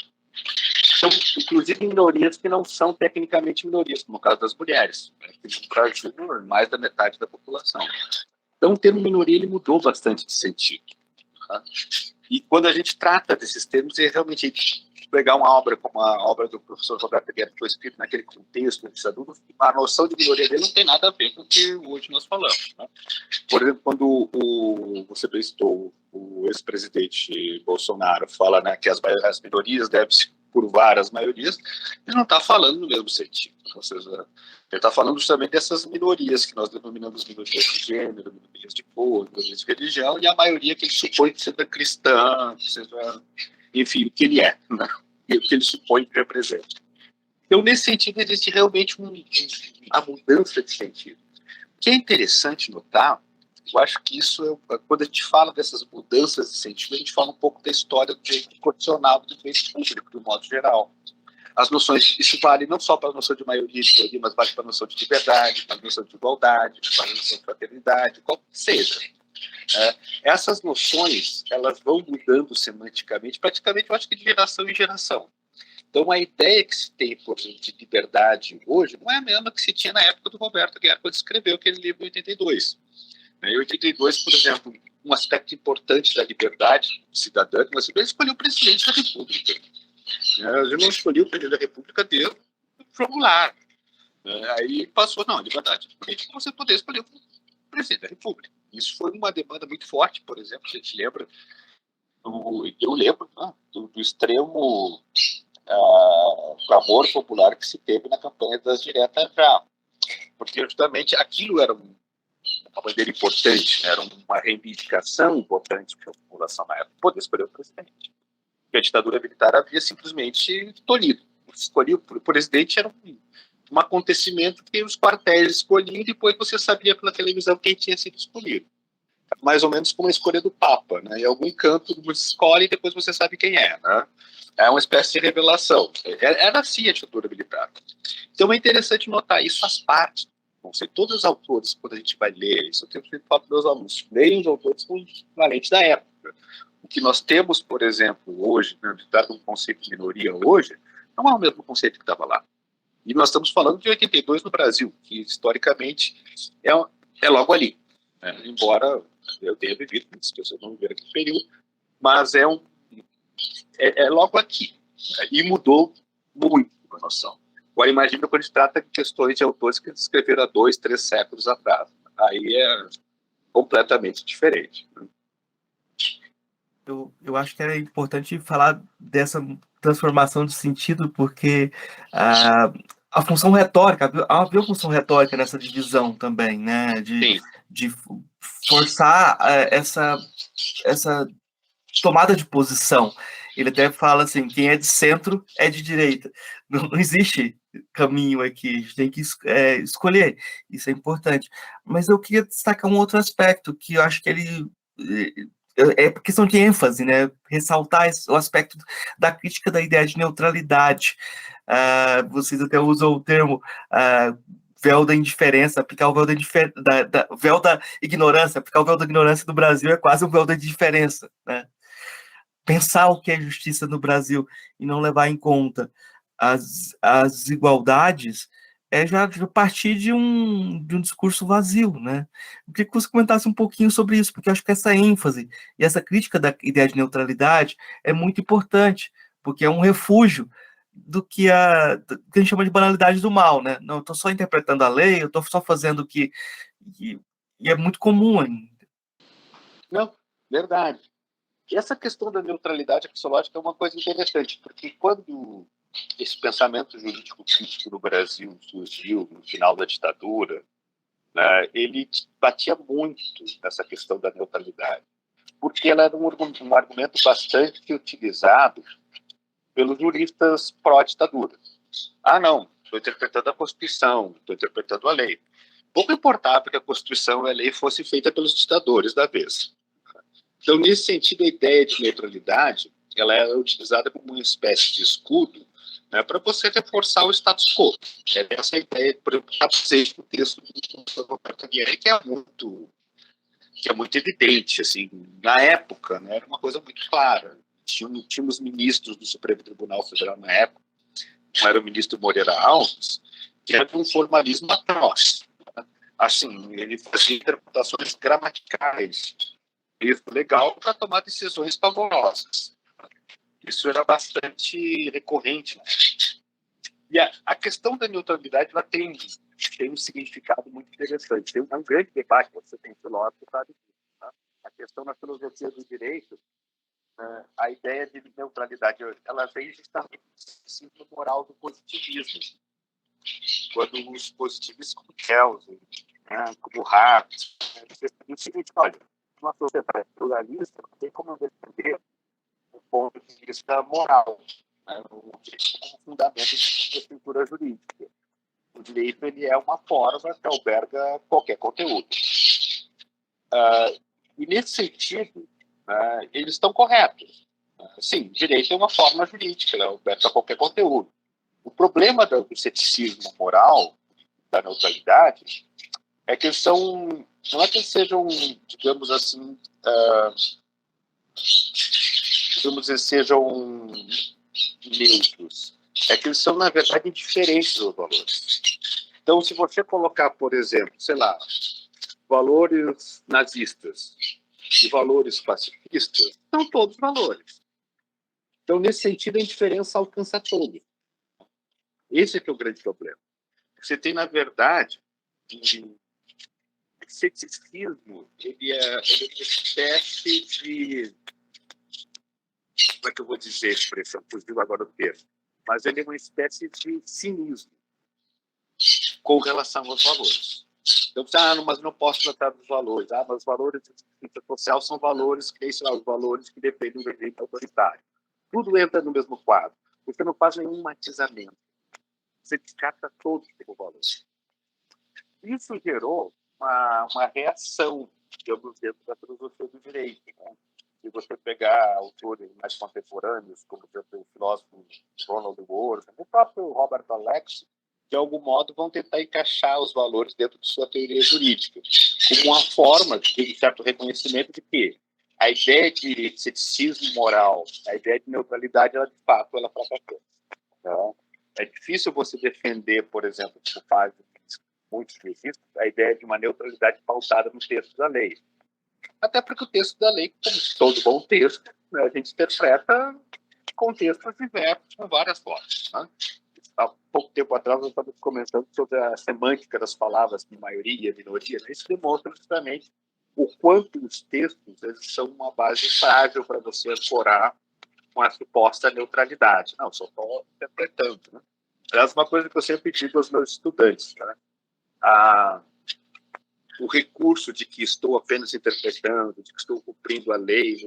São, inclusive, minorias que não são tecnicamente minorias, como o caso das mulheres, né, que no Brasil é mais da metade da população. Então, o termo minoria ele mudou bastante de sentido. Tá? E quando a gente trata desses termos, é realmente pegar uma obra como a obra do professor Roberto Guerra, que foi escrito naquele contexto, a noção de minoria dele não tem nada a ver com o que hoje nós falamos. Né? Por exemplo, quando você prestou o ex-presidente Bolsonaro fala, né, que as minorias devem se curvar às maiorias, ele não está falando no mesmo sentido. Ou seja, ele está falando justamente dessas minorias que nós denominamos minorias de gênero, minorias de cor, minorias de religião, e a maioria que ele supõe que seja cristã, que seja, enfim, o que ele é, né? E o que ele supõe que representa. Então, nesse sentido, existe realmente uma mudança de sentido. O que é interessante notar, eu acho que isso, quando a gente fala dessas mudanças de sentido, a gente fala um pouco da história do direito constitucional do direito público, de modo geral. As noções, isso vale não só para a noção de maioria e minoria, mas vale para a noção de liberdade, para a noção de igualdade, para a noção de fraternidade, qual que seja. Essas noções, elas vão mudando semanticamente, praticamente, eu acho que de geração em geração. Então, a ideia que se tem, por exemplo, de liberdade hoje não é a mesma que se tinha na época do Roberto Guerra, quando escreveu aquele livro em 82. Em 82, por exemplo, um aspecto importante da liberdade cidadã, ele escolheu o presidente da República. Ele não escolheu o presidente da República, deu formulário. Aí passou, não, liberdade política, você poder escolher o presidente da República. Isso foi uma demanda muito forte, por exemplo, a gente lembra, eu lembro, né, do extremo clamor popular que se teve na campanha das diretas já. Porque justamente aquilo era uma bandeira importante, né, era uma reivindicação importante para a população na época, poder escolher o presidente. Porque a ditadura militar havia simplesmente tolhido. Escolher o presidente era um acontecimento que os quartéis escolhiam e depois você sabia pela televisão quem tinha sido escolhido. Mais ou menos como a escolha do Papa, né? Em algum canto você escolhe e depois você sabe quem é, né? É uma espécie de revelação. Era assim a ditadura militar. Então é interessante notar, isso faz parte. Não sei, todos os autores, quando a gente vai ler, isso eu tenho que falar para os meus alunos, leiam os autores com os valentes da época. O que nós temos, por exemplo, hoje, né, dado um conceito de minoria hoje, não é o mesmo conceito que estava lá. E nós estamos falando de 82 no Brasil, que historicamente é logo ali. Né? Embora eu tenha vivido, as pessoas não viveram aquele período, mas é logo aqui. Né? E mudou muito a noção. Agora, imagina quando a gente trata de questões de autores que escreveram há 2, 3 séculos atrás. Aí é completamente diferente. Né? Eu acho que é importante falar dessa transformação de sentido, porque a função retórica, havia função retórica nessa divisão também, né? De forçar essa tomada de posição. Ele até fala assim, quem é de centro é de direita. Não existe caminho aqui, a gente tem que escolher, isso é importante. Mas eu queria destacar um outro aspecto, que eu acho que ele é questão de ênfase, né? Ressaltar o aspecto da crítica da ideia de neutralidade. Vocês até usam o termo véu da indiferença, aplicar o véu véu da ignorância, aplicar o véu da ignorância no Brasil é quase um véu da indiferença, né? Pensar o que é justiça no Brasil e não levar em conta as desigualdades é já partir de um discurso vazio, né? Eu queria que você comentasse um pouquinho sobre isso, porque eu acho que essa ênfase e essa crítica da ideia de neutralidade é muito importante, porque é um refúgio do que a gente chama de banalidade do mal, né? Não, eu estou só interpretando a lei, eu estou só fazendo o que... E é muito comum ainda. Não, verdade. E essa questão da neutralidade axiológica é uma coisa interessante, porque quando esse pensamento jurídico crítico no Brasil surgiu no final da ditadura, né, ele batia muito nessa questão da neutralidade, porque ela era um argumento bastante utilizado pelos juristas pró-ditadura. Não, estou interpretando a Constituição, estou interpretando a lei. Pouco importava que a Constituição e a lei fossem feitas pelos ditadores da vez. Então, nesse sentido, a ideia de neutralidade ela é utilizada como uma espécie de escudo, né, para você reforçar o status quo. Essa ideia, por exemplo, está presente no texto do Roberto Guerra, que é muito evidente. Assim, na época, né, era uma coisa muito clara. Tínhamos ministros do Supremo Tribunal Federal na época, como era o ministro Moreira Alves, que era um formalismo atroz. Assim, ele fazia interpretações gramaticais isso legal para tomar decisões pavorosas. Isso era bastante recorrente. E a questão da neutralidade ela tem um significado muito interessante. Tem um grande debate, você tem filósofo, sabe? Tá? A questão na filosofia do direito, a ideia de neutralidade, ela vem justamente no moral do positivismo. Quando os positivistas como Kelsen, como Hart, o seguinte, olha, uma sociedade pluralista não tem como defender o ponto de vista moral, né, como fundamento de uma estrutura jurídica. O direito ele é uma forma que alberga qualquer conteúdo. E nesse sentido, eles estão corretos. Sim, direito é uma forma jurídica, ela é aberta a qualquer conteúdo. O problema do ceticismo moral, da neutralidade, é que eles são, não é que eles sejam, digamos assim, digamos dizer, sejam neutros. É que eles são, na verdade, diferentes dos valores. Então, se você colocar, por exemplo, sei lá, valores nazistas e valores pacifistas, são todos valores. Então, nesse sentido, a indiferença alcança todos. Esse é que é o grande problema. Você tem, na verdade, o ceticismo, ele é uma espécie de... Como é que eu vou dizer a expressão? Fugiu agora o termo. Mas ele é uma espécie de cinismo com relação aos valores. Então, mas não posso tratar dos valores. Mas os valores de justiça social são valores que, sei lá, os valores que dependem do regime autoritário. Tudo entra no mesmo quadro. Você não faz nenhum matizamento. Você descarta todos como valores. Isso gerou uma reação, digamos, dentro da filosofia do direito. Né? Se você pegar autores mais contemporâneos, como o filósofo Ronald Worth, o próprio Robert Alex, de algum modo vão tentar encaixar os valores dentro de sua teoria jurídica, como uma forma de certo reconhecimento de que a ideia de ceticismo moral, a ideia de neutralidade, ela de fato ela fracassou. Então, é difícil você defender, por exemplo, como faz muitos juristas, a ideia de uma neutralidade pautada no texto da lei. Até porque o texto da lei, como todo bom texto, né, a gente interpreta contextos diversos com várias formas. Né? Há pouco tempo atrás, nós estávamos comentando sobre a semântica das palavras de maioria e minoria. Né? Isso demonstra justamente o quanto os textos eles são uma base frágil para você ancorar com a suposta neutralidade. Não, só estou interpretando. Né? Aliás, uma coisa que eu sempre digo aos meus estudantes, né? O recurso de que estou apenas interpretando, de que estou cumprindo a lei,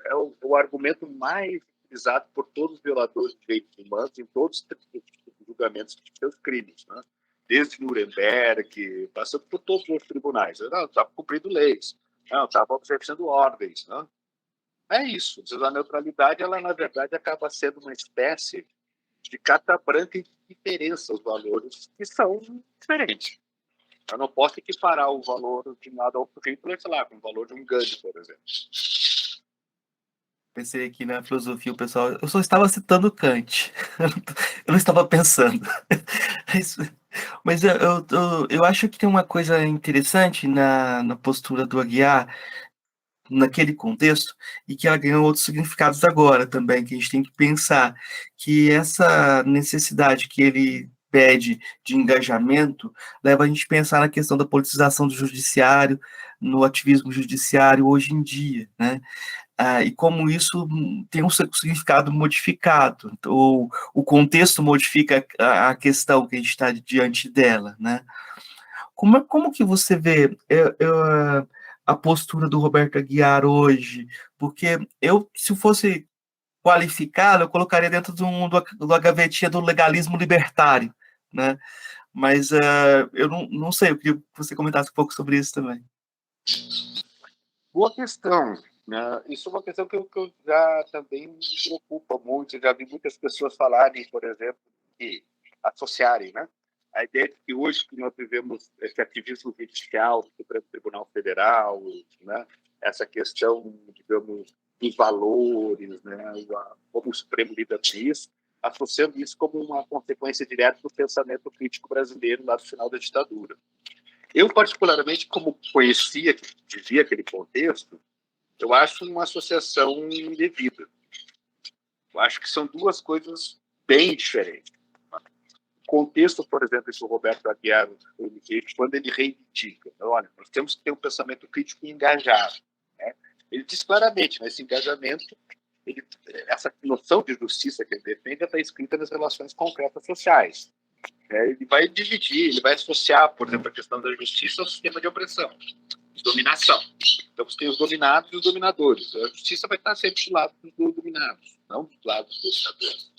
é o argumento mais utilizado por todos os violadores de direitos humanos em todos os julgamentos de seus crimes, né? Desde Nuremberg, passando por todos os tribunais. Eu estava cumprindo leis, eu estava obedecendo ordens. Né? É isso. A neutralidade, ela, na verdade, acaba sendo uma espécie de carta branca de diferença os valores que são diferentes. Eu não posso equiparar o valor de nada ao Hitler, sei lá, com o valor de um Gandhi, por exemplo. Pensei aqui na filosofia, o pessoal... Eu só estava citando Kant. Eu não estava pensando. Mas eu acho que tem uma coisa interessante na postura do Aguiar, naquele contexto, e que ela ganhou outros significados agora também, que a gente tem que pensar que essa necessidade que ele pede de engajamento leva a gente a pensar na questão da politização do judiciário, no ativismo judiciário hoje em dia, né? E como isso tem um significado modificado, ou o contexto modifica a questão que a gente está diante dela, né? Como que você vê a postura do Roberto Aguiar hoje? Porque se fosse qualificá-lo, eu colocaria dentro da gavetinha do legalismo libertário, né? Mas eu não sei, eu queria que você comentasse um pouco sobre isso também. Boa questão. Né? Isso é uma questão que eu já também me preocupa muito. Eu já vi muitas pessoas falarem, por exemplo, que associarem, né? A ideia de que hoje que nós vivemos esse ativismo judicial do Supremo Tribunal Federal, né? Essa questão, digamos, dos valores, né? Como o Supremo lida com isso, associando isso como uma consequência direta do pensamento crítico brasileiro lá do final da ditadura. Eu, particularmente, como conhecia, vivia aquele contexto, eu acho uma associação indevida. Eu acho que são duas coisas bem diferentes. O contexto, por exemplo, que o Roberto Aguiar, quando ele reivindica, olha, nós temos que ter um pensamento crítico engajado. Né? Ele diz claramente, mas esse engajamento, essa noção de justiça que ele defende está escrita nas relações concretas sociais. Ele vai dividir, ele vai associar, por exemplo, a questão da justiça ao sistema de opressão, de dominação. Então, você tem os dominados e os dominadores. A justiça vai estar sempre do lado dos dominados, não do lado dos dominadores.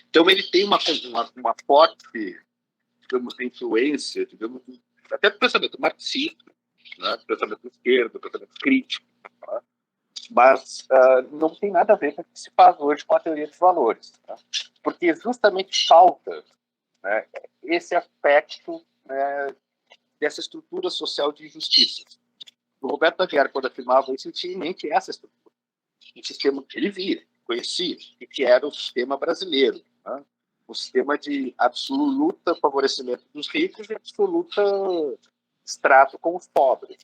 Então, ele tem uma forte, digamos, influência, digamos, até do pensamento marxista, né? Pensamento esquerdo, pensamento crítico, né? Mas não tem nada a ver com o que se faz hoje com a teoria dos valores, né? Porque justamente falta, né, esse aspecto, né, dessa estrutura social de injustiça. O Roberto Aguiar, quando afirmava isso, ele tinha em mente essa estrutura, um sistema que ele via, conhecia, e que era o sistema brasileiro, né? Um sistema de absoluta favorecimento dos ricos e absoluta extrato com os pobres.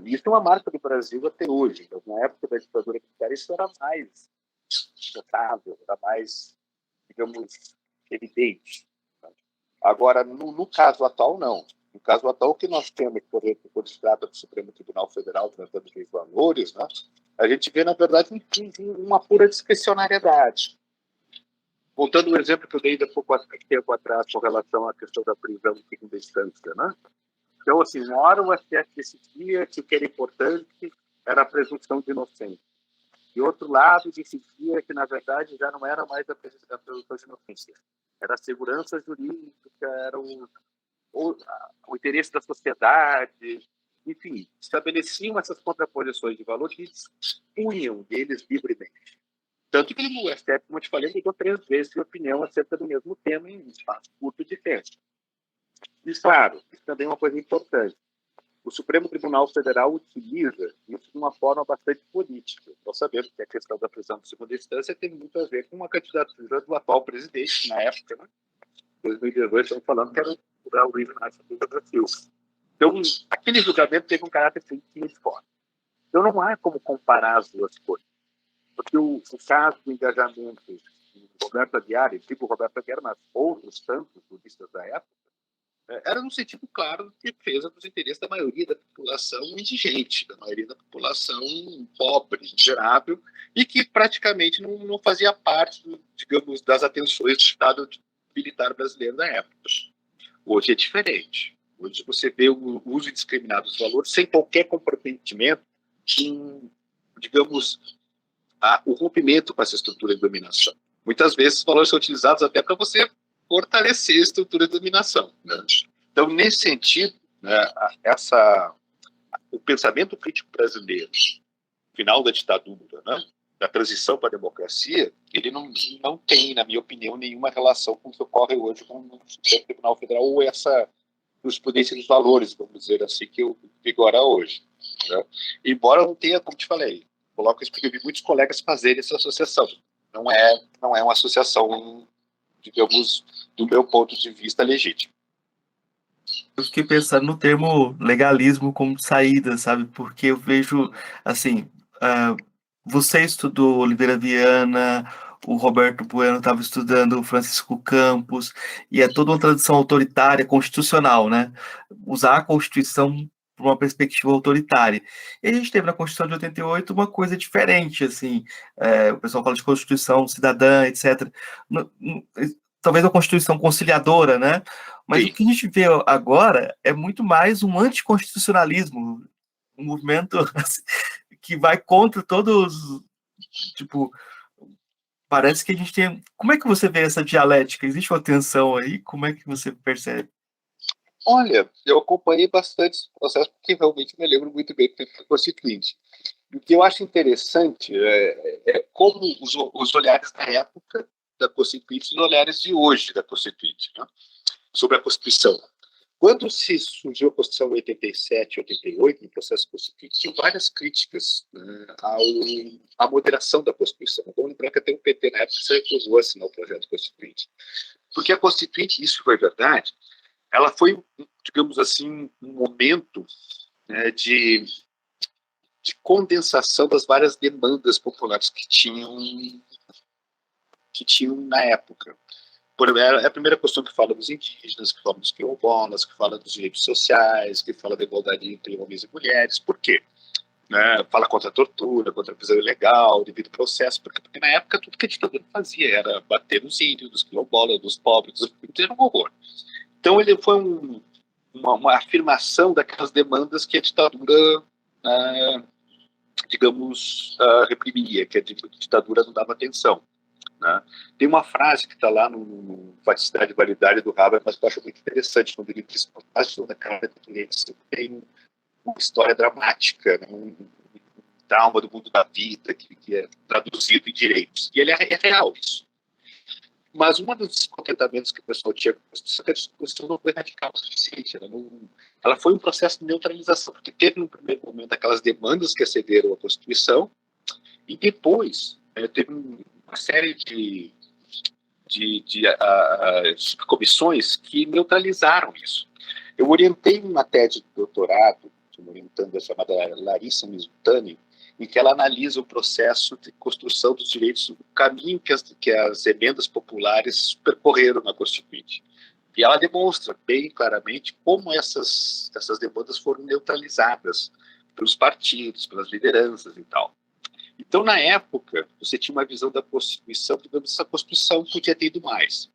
E isso é uma marca do Brasil até hoje. Na época da ditadura militar, isso era mais notável, era mais, digamos, evidente. Agora, no caso atual, não. No caso atual, o que nós temos, quando se trata do Supremo Tribunal Federal, tratando de valores, né, a gente vê, na verdade, uma pura discricionariedade. Voltando ao exemplo que eu dei pouco tempo atrás com relação à questão da prisão em segunda instância, né? Então, assim, na hora o STF decidia que o que era importante era a presunção de inocência. E outro lado decidia que, na verdade, já não era mais a presunção de inocência. Era a segurança jurídica, era o interesse da sociedade, enfim, estabeleciam essas contraposições de valor que expunham deles livremente. Tanto que o STF, como eu te falei, mudou 3 vezes de opinião acerca do mesmo tema em um espaço curto de tempo. E, claro, isso também é uma coisa importante. O Supremo Tribunal Federal utiliza isso de uma forma bastante política. Nós sabemos que a questão da prisão de segunda instância tem muito a ver com a candidatura do atual presidente, na época, né? Em 2018, estamos falando que era o Luiz Inácio Lula da Silva. Então, aquele julgamento teve um caráter muito forte. Então, não há como comparar as duas coisas. Porque o caso do engajamento do Roberto Aguiar, e digo Roberto Aguiar, mas outros tantos juristas da época, era no sentido claro de defesa dos interesses da maioria da população indigente, da maioria da população pobre, miserável, e que praticamente não fazia parte, digamos, das atenções do Estado militar brasileiro da época. Hoje é diferente. Hoje você vê o uso indiscriminado dos valores sem qualquer comprometimento em, digamos, o rompimento com essa estrutura de dominação. Muitas vezes os valores são utilizados até para você fortalecer a estrutura de dominação, né? Então, nesse sentido, né, o pensamento crítico brasileiro, final da ditadura, né, da transição para a democracia, ele não tem, na minha opinião, nenhuma relação com o que ocorre hoje com o Supremo Tribunal Federal ou essa jurisprudência dos valores, vamos dizer assim, que vigora hoje, né? Embora não tenha, como te falei, coloco isso porque eu vi muitos colegas fazerem essa associação. Não é uma associação, digamos, do meu ponto de vista, legítima. Eu fiquei pensando no termo legalismo como saída, sabe? Porque eu vejo, assim, você estudou Oliveira Viana, o Roberto Bueno estava estudando o Francisco Campos, e é toda uma tradição autoritária, constitucional, né? Usar a Constituição por uma perspectiva autoritária. E a gente teve na Constituição de 88 uma coisa diferente, assim, o pessoal fala de Constituição cidadã, etc. Talvez uma Constituição conciliadora, né? Mas Sim. o que a gente vê agora é muito mais um anticonstitucionalismo, um movimento assim, que vai contra todos, tipo, parece que a gente tem... Como é que você vê essa dialética? Existe uma tensão aí? Como é que você percebe? Olha, eu acompanhei bastante esse processo porque realmente me lembro muito bem do tempo constituinte. O que eu acho interessante é como os olhares da época da Constituinte e os olhares de hoje da Constituinte, né, sobre a Constituição. Quando se surgiu a Constituição em 87, 88, no processo constituinte, tinha várias críticas, né, à moderação da Constituição. Vamos lembrar que até o PT, na época, se recusou a assinar o projeto constituinte. Porque a Constituinte, isso foi verdade, ela foi, digamos assim, um momento, né, de condensação das várias demandas populares que tinham na época. É a primeira questão que fala dos indígenas, que fala dos quilombolas, que fala dos direitos sociais, que fala da igualdade entre homens e mulheres. Por quê? Né? Fala contra a tortura, contra a prisão ilegal, devido ao processo, porque na época tudo que a ditadura fazia era bater nos índios, dos quilombolas, dos pobres, era um horror. Então ele foi uma afirmação daquelas demandas que a ditadura, digamos, reprimia, que a ditadura não dava atenção. Né? Tem uma frase que está lá no Faticidade e Validade do Haber, mas eu acho muito interessante quando ele diz que a da Carta de Clientes tem uma história dramática, né? Um trauma do mundo da vida que é traduzido em direitos. E ele é real isso. Mas um dos descontentamentos que o pessoal tinha com a Constituição é que a Constituição não foi radical o suficiente. Ela foi um processo de neutralização, porque teve, no primeiro momento, aquelas demandas que excederam a Constituição, e depois teve uma série de comissões que neutralizaram isso. Eu orientei uma tese de doutorado, orientando a chamada Larissa Mizutani, em que ela analisa o processo de construção dos direitos, o caminho que as emendas populares percorreram na Constituinte. E ela demonstra bem claramente como essas demandas foram neutralizadas pelos partidos, pelas lideranças e tal. Então, na época, você tinha uma visão da Constituição, digamos, essa Constituição podia ter ido mais.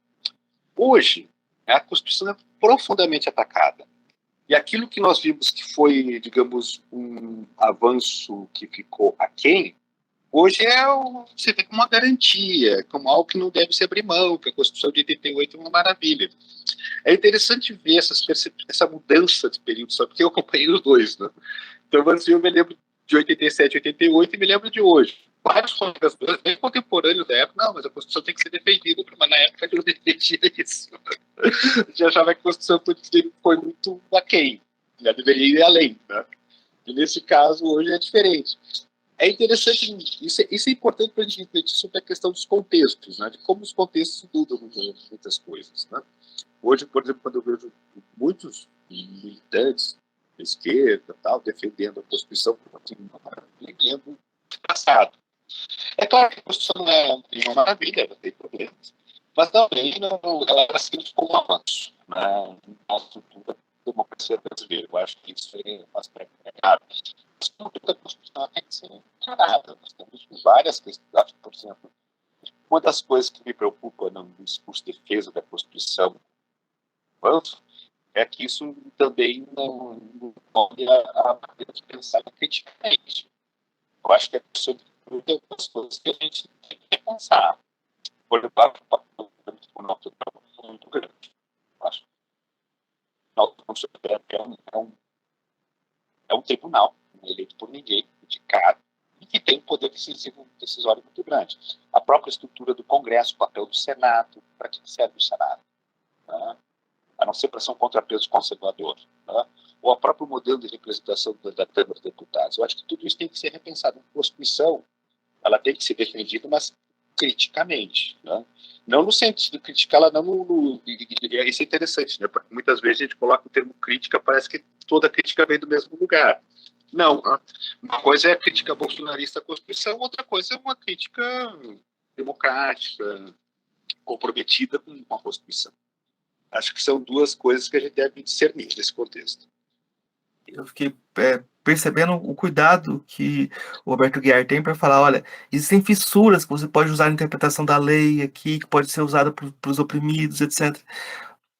Hoje, a Constituição é profundamente atacada. E aquilo que nós vimos que foi, digamos, um avanço que ficou aquém, hoje você vê como uma garantia, como algo que não deve se abrir mão, que a Constituição de 88 é uma maravilha. É interessante ver essa mudança de período, só porque eu acompanhei os dois, né? Então, eu me lembro de 87, 88 e me lembro de hoje. Vários colegas meus, bem contemporâneos da época, não, mas a Constituição tem que ser defendida, mas na época eu não defendia isso. Eu achava que a Constituição foi muito aquém, já deveria ir além, né? E nesse caso, hoje é diferente. É interessante, isso é importante para a gente refletir sobre a questão dos contextos, né? De como os contextos mudam muitas coisas, né? Hoje, por exemplo, quando eu vejo muitos militantes da esquerda, tal, defendendo a Constituição, me lembro do passado. É claro que a Constituição não é uma maravilha, não tem problemas, mas também ela é assim como um avanço na estrutura da democracia brasileira. Eu acho que isso é um aspecto claro. A estrutura da Constituição tem que ser encarada. Nós temos várias questões, por exemplo, uma das coisas que me preocupa no discurso de defesa da Constituição é que isso também não pode a maneira de pensar criticamente. Eu acho que é sobre as coisas que a gente tem que pensar. Por exemplo, o nosso trabalho é muito grande. Eu acho que o nosso é um tribunal, eleito por ninguém, indicado, e que tem um poder decisório muito grande. A própria estrutura do Congresso, o papel do Senado, para que serve o Senado? Né? A não ser para ser um contrapeso conservador. Né? Ou o próprio modelo de representação da Câmara dos Deputados. Eu acho que tudo isso tem que ser repensado. A Constituição, ela tem que ser defendida, mas criticamente, né? Não no sentido de criticá-la, não isso é interessante, né? Porque muitas vezes a gente coloca o termo crítica, parece que toda crítica vem do mesmo lugar. Não, uma coisa é a crítica bolsonarista à Constituição, outra coisa é uma crítica democrática, comprometida com a Constituição. Acho que são duas coisas que a gente deve discernir nesse contexto. Eu fiquei percebendo o cuidado que o Roberto Guiar tem para falar, olha, existem fissuras que você pode usar na interpretação da lei aqui, que pode ser usada para os oprimidos, etc.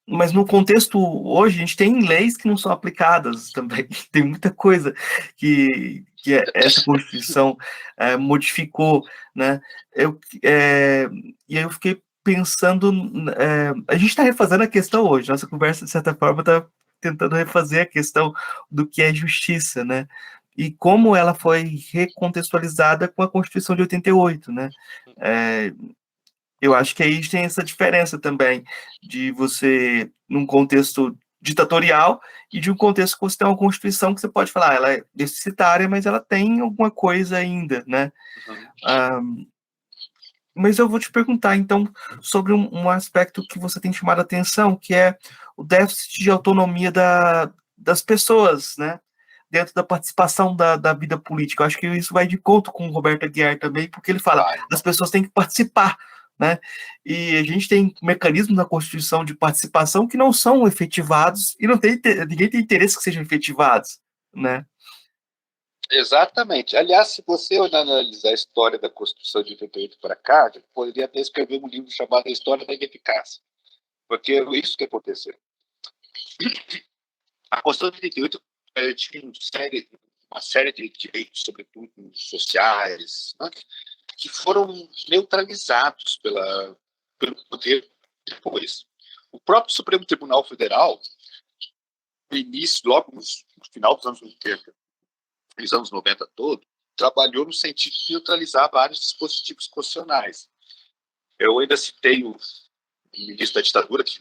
Mas no contexto hoje, a gente tem leis que não são aplicadas também. Tem muita coisa que essa Constituição modificou, né? E aí eu fiquei pensando... a gente está refazendo a questão hoje. Nossa conversa, de certa forma, está tentando refazer a questão do que é justiça, né? E como ela foi recontextualizada com a Constituição de 88, né? Eu acho que aí tem essa diferença também de você, num contexto ditatorial, e de um contexto que você tem uma Constituição que você pode falar, ela é deficitária, mas ela tem alguma coisa ainda, né? Mas eu vou te perguntar, então, sobre um aspecto que você tem chamado a atenção, que é o déficit de autonomia das pessoas, né? Dentro da participação da vida política. Eu acho que isso vai de conta com o Roberto Aguiar também, porque ele fala, as pessoas têm que participar, né? E a gente tem mecanismos na Constituição de participação que não são efetivados e ninguém tem interesse que sejam efetivados, né? Exatamente. Aliás, se você analisar a história da Constituição de 88 para cá, poderia até escrever um livro chamado A História da Ineficácia. Porque é isso que aconteceu. A Constituição de 88 tinha uma série de direitos, sobretudo sociais, né, que foram neutralizados pelo poder depois. O próprio Supremo Tribunal Federal no início, logo no final dos anos 80, nos anos 90 todo, trabalhou no sentido de neutralizar vários dispositivos constitucionais. Eu ainda citei o ministro da ditadura, que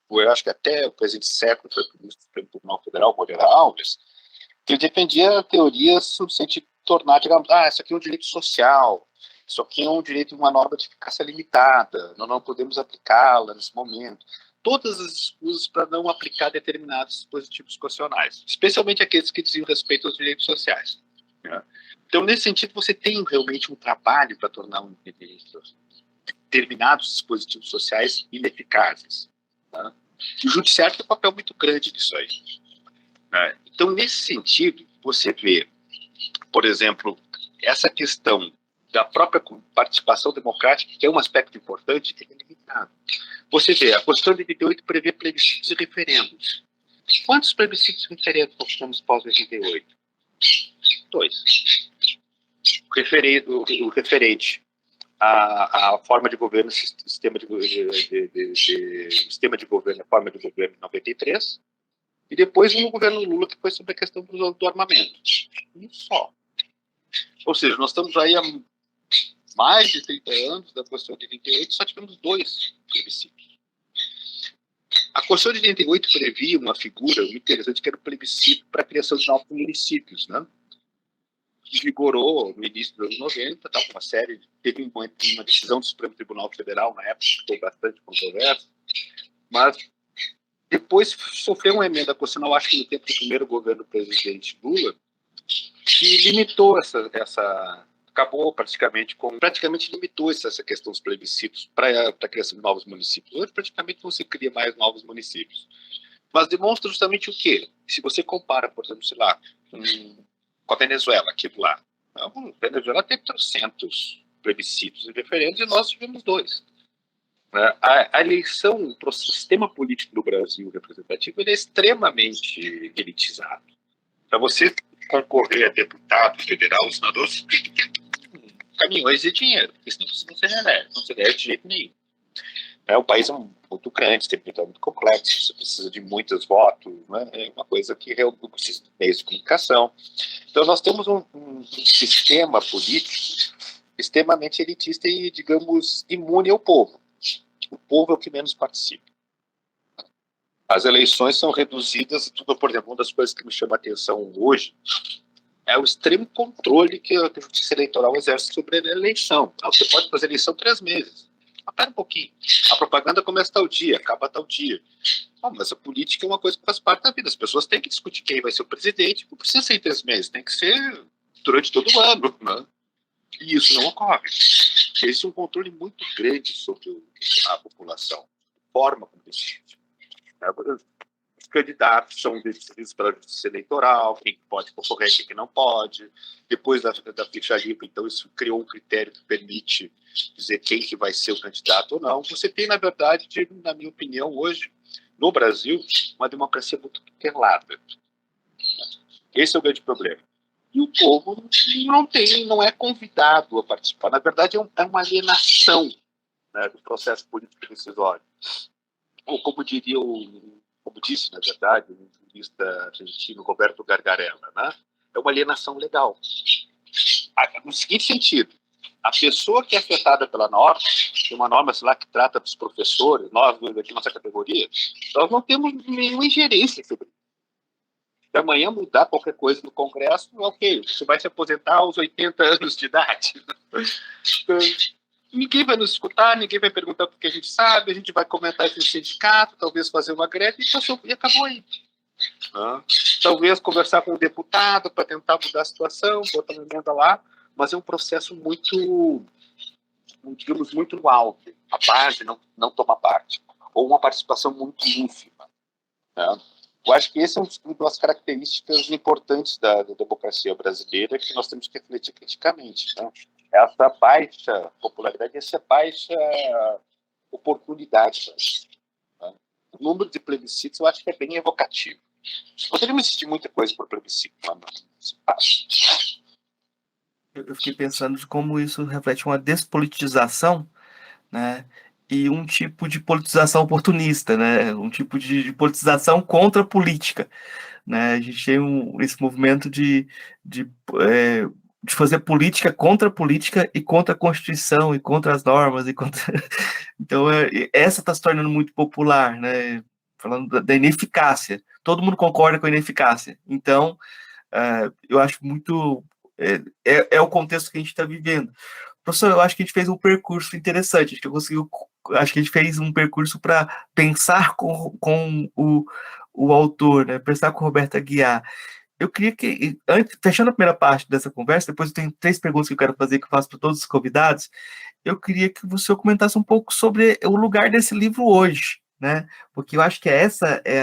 eu acho que até o presidente Sérgio foi ministro do Supremo Tribunal Federal, Moreira Alves, que ele defendia teorias no sentido de tornar, digamos, isso aqui é um direito social, isso aqui é um direito, uma norma de eficácia limitada, nós não podemos aplicá-la nesse momento. Todas as escusas para não aplicar determinados dispositivos constitucionais, especialmente aqueles que diziam respeito aos direitos sociais. Né? Então, nesse sentido, você tem realmente um trabalho para tornar determinados dispositivos sociais ineficazes. Né? E o judiciário tem um papel muito grande nisso aí. Né? Então, nesse sentido, você vê, por exemplo, essa questão da própria participação democrática, que é um aspecto importante, é limitado. Você vê, a Constituição de 88 prevê plebiscitos e referendos. Quantos plebiscitos e referendos nós tivemos pós-88? 2. O referente à forma de governo, sistema de governo, a forma de governo em 93, e depois no governo Lula, que foi sobre a questão do armamento. Um só. Ou seja, nós estamos aí há mais de 30 anos da Constituição de 88, só tivemos 2 plebiscitos. A Constituição de 88 previa uma figura muito interessante, que era o plebiscito para a criação de novos municípios, né? Que vigorou no início dos anos 90, tá, uma série, teve uma decisão do Supremo Tribunal Federal na época, que foi bastante controversa, mas depois sofreu uma emenda constitucional, acho que no tempo do primeiro governo do presidente Lula, que limitou acabou praticamente limitou essa questão dos plebiscitos para a criação de novos municípios. Hoje praticamente não se cria mais novos municípios. Mas demonstra justamente o quê? Se você compara, por exemplo, sei lá, com a Venezuela, aqui do lado. A Venezuela teve 300 plebiscitos e referendos e nós tivemos 2. A eleição para o sistema político do Brasil representativo ele é extremamente elitizado. Para você concorrer a deputado federal, senador, você tem que ter caminhões de dinheiro, porque senão você não se elege de jeito nenhum. O país é muito grande, tem muito complexo, você precisa de muitos votos, né? É uma coisa que precisa de meios de comunicação. Então, nós temos um sistema político extremamente elitista e, digamos, imune ao povo. O povo é o que menos participa. As eleições são reduzidas, por exemplo, uma das coisas que me chama a atenção hoje é o extremo controle que a Justiça Eleitoral exerce sobre a eleição. Você pode fazer eleição 3 meses. Mas pera um pouquinho. A propaganda começa tal dia, acaba tal dia. Mas a política é uma coisa que faz parte da vida. As pessoas têm que discutir quem vai ser o presidente. Não precisa ser em 3 meses, tem que ser durante todo o ano. Né? E isso não ocorre. Existe um controle muito grande sobre a população. Forma como decide. Os candidatos são decididos pela Justiça Eleitoral, quem pode concorrer, quem não pode. Depois da ficha limpa, então isso criou um critério que permite dizer quem que vai ser o candidato ou não. Você tem, na verdade, na minha opinião, hoje, no Brasil, uma democracia muito tutelada. Esse é o grande problema. E o povo não é convidado a participar. Na verdade, é uma alienação, né, do processo político decisório. Ou como disse, na verdade, o jurista argentino Roberto Gargarella, né? É uma alienação legal. No seguinte sentido, a pessoa que é afetada pela norma, tem uma norma, sei lá, que trata dos professores, nós, aqui nossa categoria, nós não temos nenhuma ingerência sobre isso. Se amanhã mudar qualquer coisa no Congresso, ok, você vai se aposentar aos 80 anos de idade. Ninguém vai nos escutar, ninguém vai perguntar o que a gente sabe, a gente vai comentar isso no sindicato, talvez fazer uma greve e acabou aí. Talvez conversar com o deputado para tentar mudar a situação, botar uma emenda lá, mas é um processo muito, digamos, muito no alto. A base não toma parte, ou uma participação muito ínfima. Né? Eu acho que esse é uma das características importantes da democracia brasileira que nós temos que refletir criticamente. Né? Essa baixa popularidade, essa baixa oportunidade. Né? O número de plebiscitos eu acho que é bem evocativo. Poderíamos existir muita coisa por plebiscito, mas Eu fiquei pensando de como isso reflete uma despolitização, né? e um tipo de politização oportunista, né? Um tipo de politização contra a política, né? A gente tem esse movimento de, é, de fazer política contra a política e contra a Constituição e contra as normas e contra... Então essa está se tornando muito popular, né? Falando da ineficácia. Todo mundo concorda com a ineficácia. Então eu acho muito é o contexto que a gente está vivendo. Professor, eu acho que a gente fez um percurso interessante. Acho que a gente fez um percurso para pensar com o autor, né? Pensar com Roberto Aguiar. Eu queria que, fechando a primeira parte dessa conversa, depois eu tenho 3 perguntas que eu quero fazer, que eu faço para todos os convidados. Eu queria que você comentasse um pouco sobre o lugar desse livro hoje, né? Porque eu acho que essa é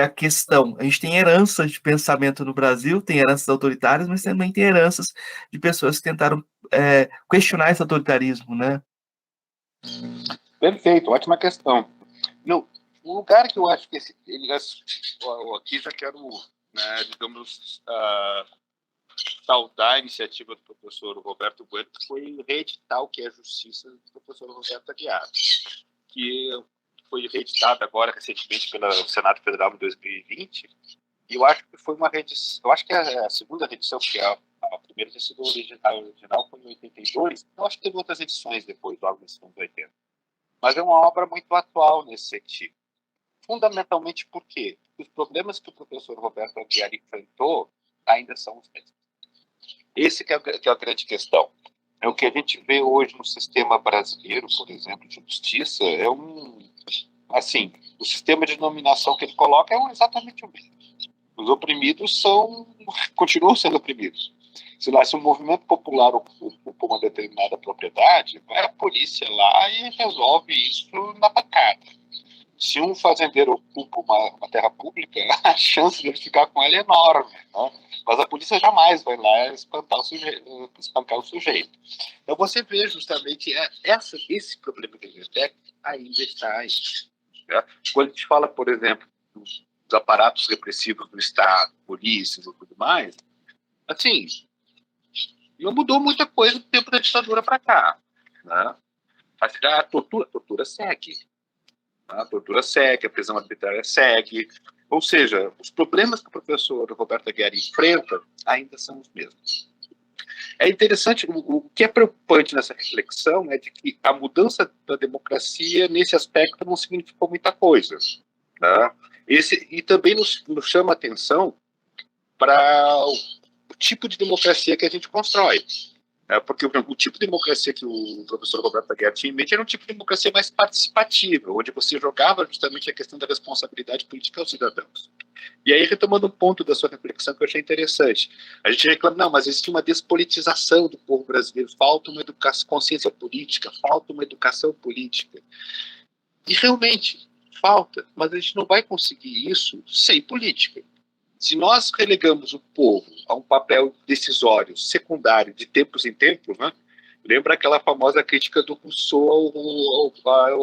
a questão. A gente tem heranças de pensamento no Brasil, tem heranças autoritárias, mas também tem heranças de pessoas que tentaram questionar esse autoritarismo, né? Perfeito, ótima questão. No, o lugar que eu acho que aqui já quero, né, digamos, saudar a iniciativa do professor Roberto Bueno, que foi reeditar o que é a justiça do professor Roberto Aguiar, que foi reeditado agora recentemente pelo Senado Federal em 2020, e eu acho que foi uma reedição, eu acho que é a segunda reedição, porque a primeira tinha sido original foi em 82, eu acho que teve outras edições depois, logo nos anos 80. Mas é uma obra muito atual nesse sentido. Fundamentalmente por quê? Os problemas que o professor Roberto Aguiar enfrentou ainda são os mesmos. Esse que é a grande questão. É o que a gente vê hoje no sistema brasileiro, por exemplo, de justiça, assim, o sistema de nominação que ele coloca é exatamente o mesmo. Os oprimidos continuam sendo oprimidos. Se um movimento popular ocupa uma determinada propriedade, vai a polícia lá e resolve isso na pancada. Se um fazendeiro ocupa uma terra pública, a chance de ele ficar com ela é enorme, né? Mas a polícia jamais vai lá espancar o sujeito. Então você vê justamente esse problema que a gente tem ainda está aí. Né? Quando a gente fala, por exemplo, dos aparatos repressivos do Estado, polícias e tudo mais, assim, não mudou muita coisa do tempo da ditadura para cá. Né? A tortura segue. A tortura segue, a prisão arbitrária segue. Ou seja, os problemas que o professor Roberto Aguiar enfrenta ainda são os mesmos. É interessante, o que é preocupante nessa reflexão é de que a mudança da democracia, nesse aspecto, não significou muita coisa. Né? E também nos chama a atenção para o tipo de democracia que a gente constrói. Porque o tipo de democracia que o professor Roberto Aguiar tinha em mente era um tipo de democracia mais participativa, onde você jogava justamente a questão da responsabilidade política aos cidadãos. E aí, retomando um ponto da sua reflexão que eu achei interessante, a gente reclama, não, mas existe uma despolitização do povo brasileiro, falta uma consciência política, falta uma educação política. E realmente, falta, mas a gente não vai conseguir isso sem política. Se nós relegamos o povo a um papel decisório, secundário, de tempos em tempos, né? Lembra aquela famosa crítica do Rousseau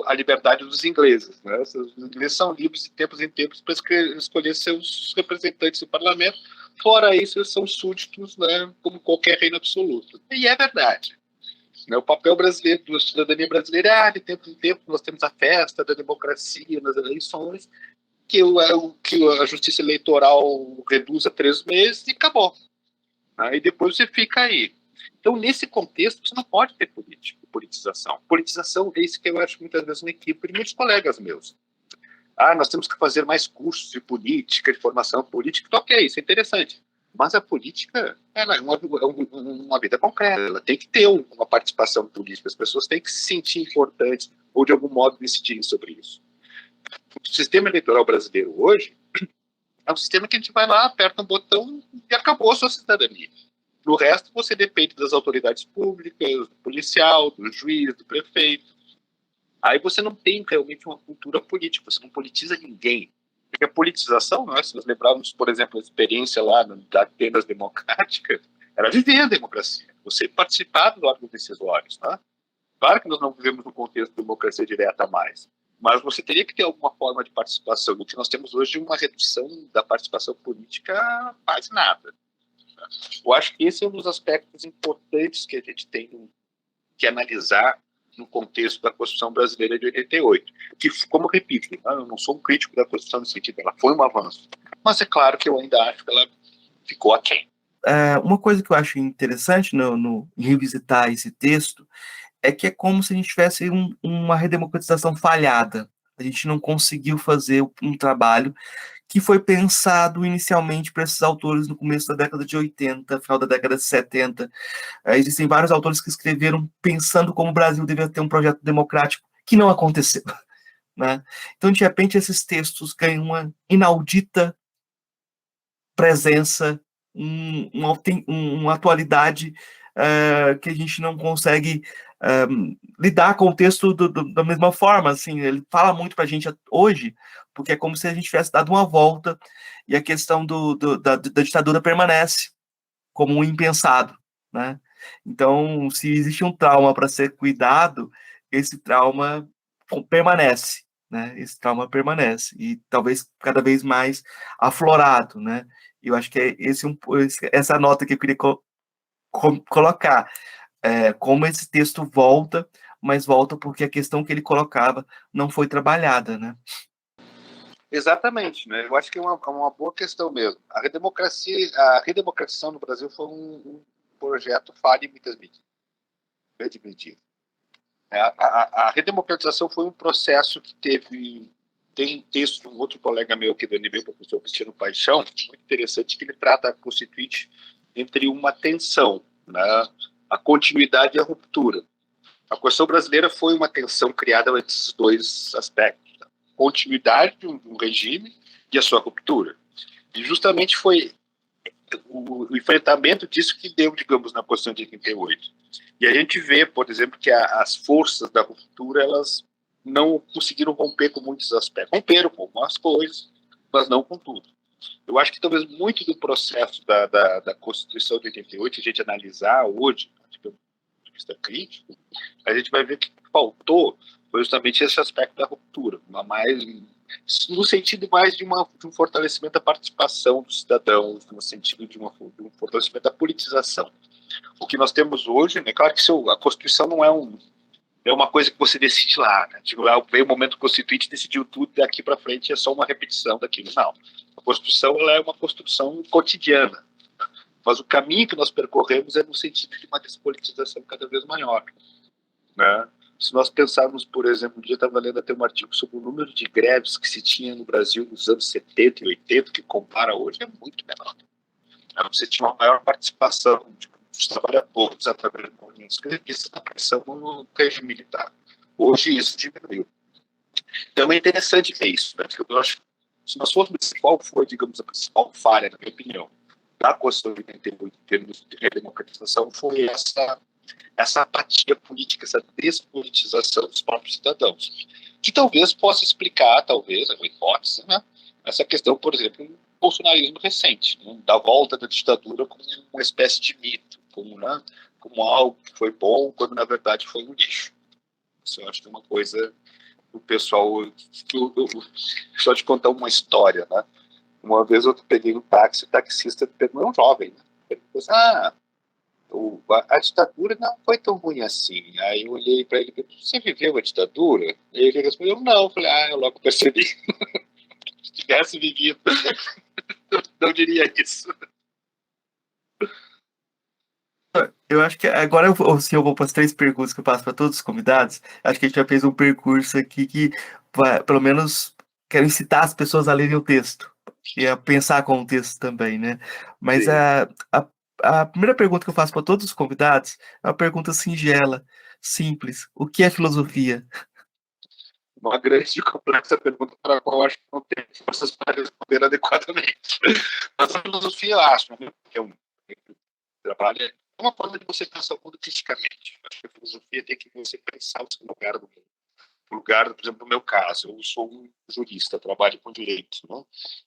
à liberdade dos ingleses. Né? Os ingleses são livres de tempos em tempos para escolher seus representantes no parlamento. Fora isso, eles são súditos, né, como qualquer reino absoluto. E é verdade. Né? O papel brasileiro, da cidadania brasileira, de tempo em tempo, nós temos a festa da democracia nas eleições, que a justiça eleitoral reduz a 3 meses e acabou. Aí depois você fica aí. Então, nesse contexto, você não pode ter politização. Politização é isso que eu acho muitas vezes uma equipe de muitos colegas meus. Nós temos que fazer mais cursos de política, de formação política. Então, ok, isso é interessante. Mas a política ela é uma vida concreta. Ela tem que ter uma participação política. As pessoas têm que se sentir importantes ou, de algum modo, decidirem sobre isso. O sistema eleitoral brasileiro hoje é um sistema que a gente vai lá, aperta um botão e acabou a sua cidadania. No resto, você depende das autoridades públicas, do policial, do juiz, do prefeito. Aí você não tem realmente uma cultura política, você não politiza ninguém. Porque a politização, se nós lembrarmos, por exemplo, a experiência lá da Atenas Democrática, era viver a democracia, você participar dos órgãos decisórios. Tá? Claro que nós não vivemos no contexto de democracia direta mais, mas você teria que ter alguma forma de participação. O que nós temos hoje é uma redução da participação política quase nada. Eu acho que esse é um dos aspectos importantes que a gente tem que analisar no contexto da Constituição Brasileira de 88, que, como eu repito, eu não sou um crítico da Constituição no sentido, ela foi um avanço, mas é claro que eu ainda acho que ela ficou aquém. Uma coisa que eu acho interessante em revisitar esse texto é que é como se a gente tivesse uma redemocratização falhada. A gente não conseguiu fazer um trabalho que foi pensado inicialmente para esses autores no começo da década de 80, final da década de 70. Existem vários autores que escreveram pensando como o Brasil deveria ter um projeto democrático que não aconteceu. Né? Então, de repente, esses textos ganham uma inaudita presença, uma atualidade que a gente não consegue lidar com o texto da mesma forma. Assim, ele fala muito para a gente hoje, porque é como se a gente tivesse dado uma volta e a questão da ditadura permanece como um impensado, né? Então, se existe um trauma para ser cuidado, esse trauma permanece, né? Esse trauma permanece e talvez cada vez mais aflorado, né? Eu acho que é essa nota que eu queria colocar, como esse texto volta, mas volta porque a questão que ele colocava não foi trabalhada, né? Exatamente, né? Eu acho que é uma boa questão mesmo. A redemocratização no Brasil foi um projeto falho em muitas medidas. A redemocratização foi um processo que tem texto de um outro colega meu aqui do NB, o professor Cristiano Paixão, muito interessante, que ele trata a Constituinte entre uma tensão, né? A continuidade e a ruptura. A Constituição brasileira foi uma tensão criada entre esses dois aspectos. Continuidade de um regime e a sua ruptura. E justamente foi o enfrentamento disso que deu, digamos, na Constituição de 88. E a gente vê, por exemplo, que as forças da ruptura, elas não conseguiram romper com muitos aspectos. Romperam com algumas coisas, mas não com tudo. Eu acho que talvez muito do processo da Constituição de 88, a gente analisar hoje, do ponto de vista crítico, a gente vai ver que faltou foi justamente esse aspecto da ruptura, no sentido mais de um fortalecimento da participação dos cidadãos, no sentido de um fortalecimento da politização. O que nós temos hoje, é claro que a Constituição não é uma coisa que você decide lá, né? Tipo, lá veio o momento constituinte, decidiu tudo, daqui para frente é só uma repetição daquilo. Não. A Constituição ela é uma construção cotidiana, mas o caminho que nós percorremos é no sentido de uma despolitização cada vez maior, né? Se nós pensarmos, por exemplo, um dia eu estava lendo até um artigo sobre o número de greves que se tinha no Brasil nos anos 70 e 80, que compara hoje, é muito menor. Você tinha uma maior participação dos trabalhadores através do movimento escravista da pressão no regime militar. Hoje isso diminuiu. Então é interessante ver isso, né? Porque eu acho que se nós formos qual foi, digamos, a principal falha, na minha opinião, da Constituição de 88 em termos de redemocratização, foi essa apatia política, essa despolitização dos próprios cidadãos, que talvez possa explicar, talvez, é uma hipótese, né, essa questão, por exemplo, do bolsonarismo recente, né, da volta da ditadura como uma espécie de mito, como algo que foi bom, quando na verdade foi um lixo. Isso eu acho que é uma coisa do pessoal. Só te contar uma história, né? Uma vez eu peguei um táxi, o taxista perguntou, um jovem, né? Ele falou a ditadura não foi tão ruim assim. Aí eu olhei para ele e falei, você viveu a ditadura? E ele respondeu, não. Eu falei, eu logo percebi. Se tivesse vivido, não diria isso. Eu acho que agora eu vou para as 3 perguntas que eu passo para todos os convidados. Acho que a gente já fez um percurso aqui que, pelo menos, quero incitar as pessoas a lerem o texto e a pensar com o texto também, né? Mas a primeira pergunta que eu faço para todos os convidados é uma pergunta singela, simples. O que é filosofia? Uma grande e complexa pergunta para a qual eu acho que não tem forças para responder adequadamente. Mas a filosofia, eu acho, né, que é um trabalho, é uma forma de você pensar o mundo criticamente. Acho que a filosofia tem que você pensar o seu lugar no mundo. O lugar, por exemplo, no meu caso, eu sou um jurista, trabalho com direito, né?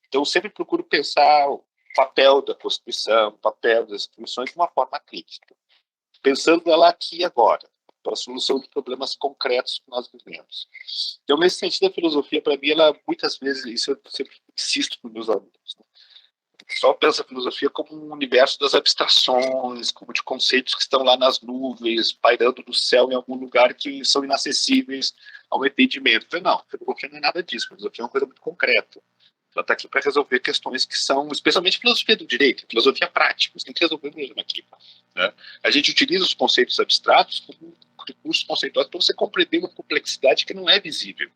Então eu sempre procuro pensar o papel da Constituição, o papel das instituições de uma forma crítica, pensando ela aqui e agora, para a solução de problemas concretos que nós vivemos. Então, nesse sentido, a filosofia, para mim, ela muitas vezes, isso eu sempre insisto com meus alunos, né? pessoal pensa a filosofia como um universo das abstrações, como de conceitos que estão lá nas nuvens, pairando no céu em algum lugar que são inacessíveis ao entendimento. Não, a filosofia não é nada disso. A filosofia é uma coisa muito concreta. Ela está aqui para resolver questões que são, especialmente filosofia do direito, filosofia prática. Você tem que resolver mesmo aqui. Né? A gente utiliza os conceitos abstratos como recursos conceituais para você compreender uma complexidade que não é visível.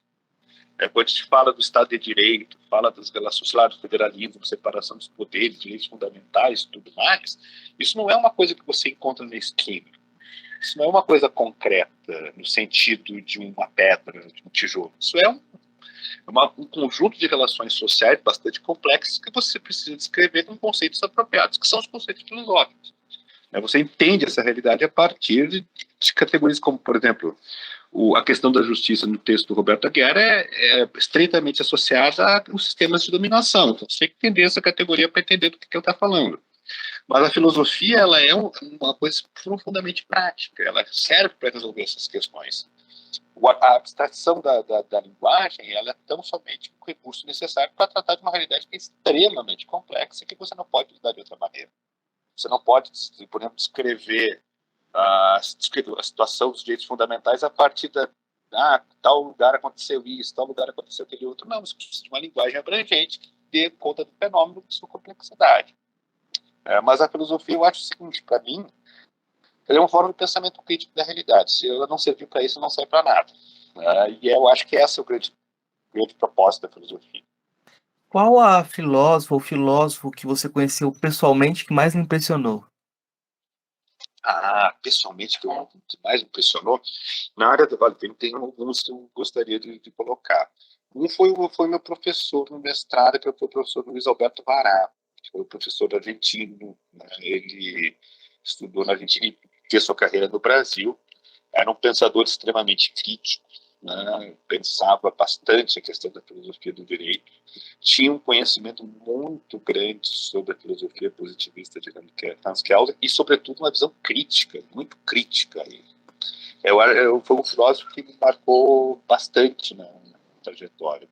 Quando se fala do Estado de Direito, fala das relações lá do federalismo, separação dos poderes, direitos fundamentais e tudo mais, isso não é uma coisa que você encontra na esquina. Isso não é uma coisa concreta, no sentido de uma pedra, de um tijolo. Isso é um conjunto de relações sociais bastante complexas que você precisa descrever com conceitos apropriados, que são os conceitos filosóficos. Você entende essa realidade a partir de categorias como, por exemplo, a questão da justiça no texto do Roberto Aguiar é estreitamente associada aos sistemas de dominação. Então, você tem que entender essa categoria para entender do que ele está falando. Mas a filosofia ela é uma coisa profundamente prática. Ela serve para resolver essas questões. A abstração da linguagem ela é tão somente um recurso necessário para tratar de uma realidade que é extremamente complexa que você não pode lidar de outra maneira. Você não pode, por exemplo, descrever a situação dos direitos fundamentais a partir tal lugar aconteceu isso, tal lugar aconteceu aquele outro. Não, você precisa de uma linguagem abrangente que dê conta do fenômeno de sua complexidade. Mas a filosofia, eu acho o seguinte, para mim, ela é uma forma de pensamento crítico da realidade. Se ela não servir para isso, não serve para nada. E eu acho que esse é o grande propósito da filosofia. Qual a filósofa ou filósofo que você conheceu pessoalmente que mais lhe impressionou? Pessoalmente, que mais me impressionou, na área do Vale do Tempo, tem alguns que eu gostaria de colocar. Um foi meu professor no mestrado, que foi o professor Luiz Alberto Vará, que foi o professor argentino. Né? Ele estudou na Argentina e fez sua carreira no Brasil. Era um pensador extremamente crítico, né? Pensava bastante a questão da filosofia do direito, tinha um conhecimento muito grande sobre a filosofia positivista de Hans Kelsen e, sobretudo, uma visão crítica, muito crítica. Foi um filósofo que me marcou bastante na trajetória.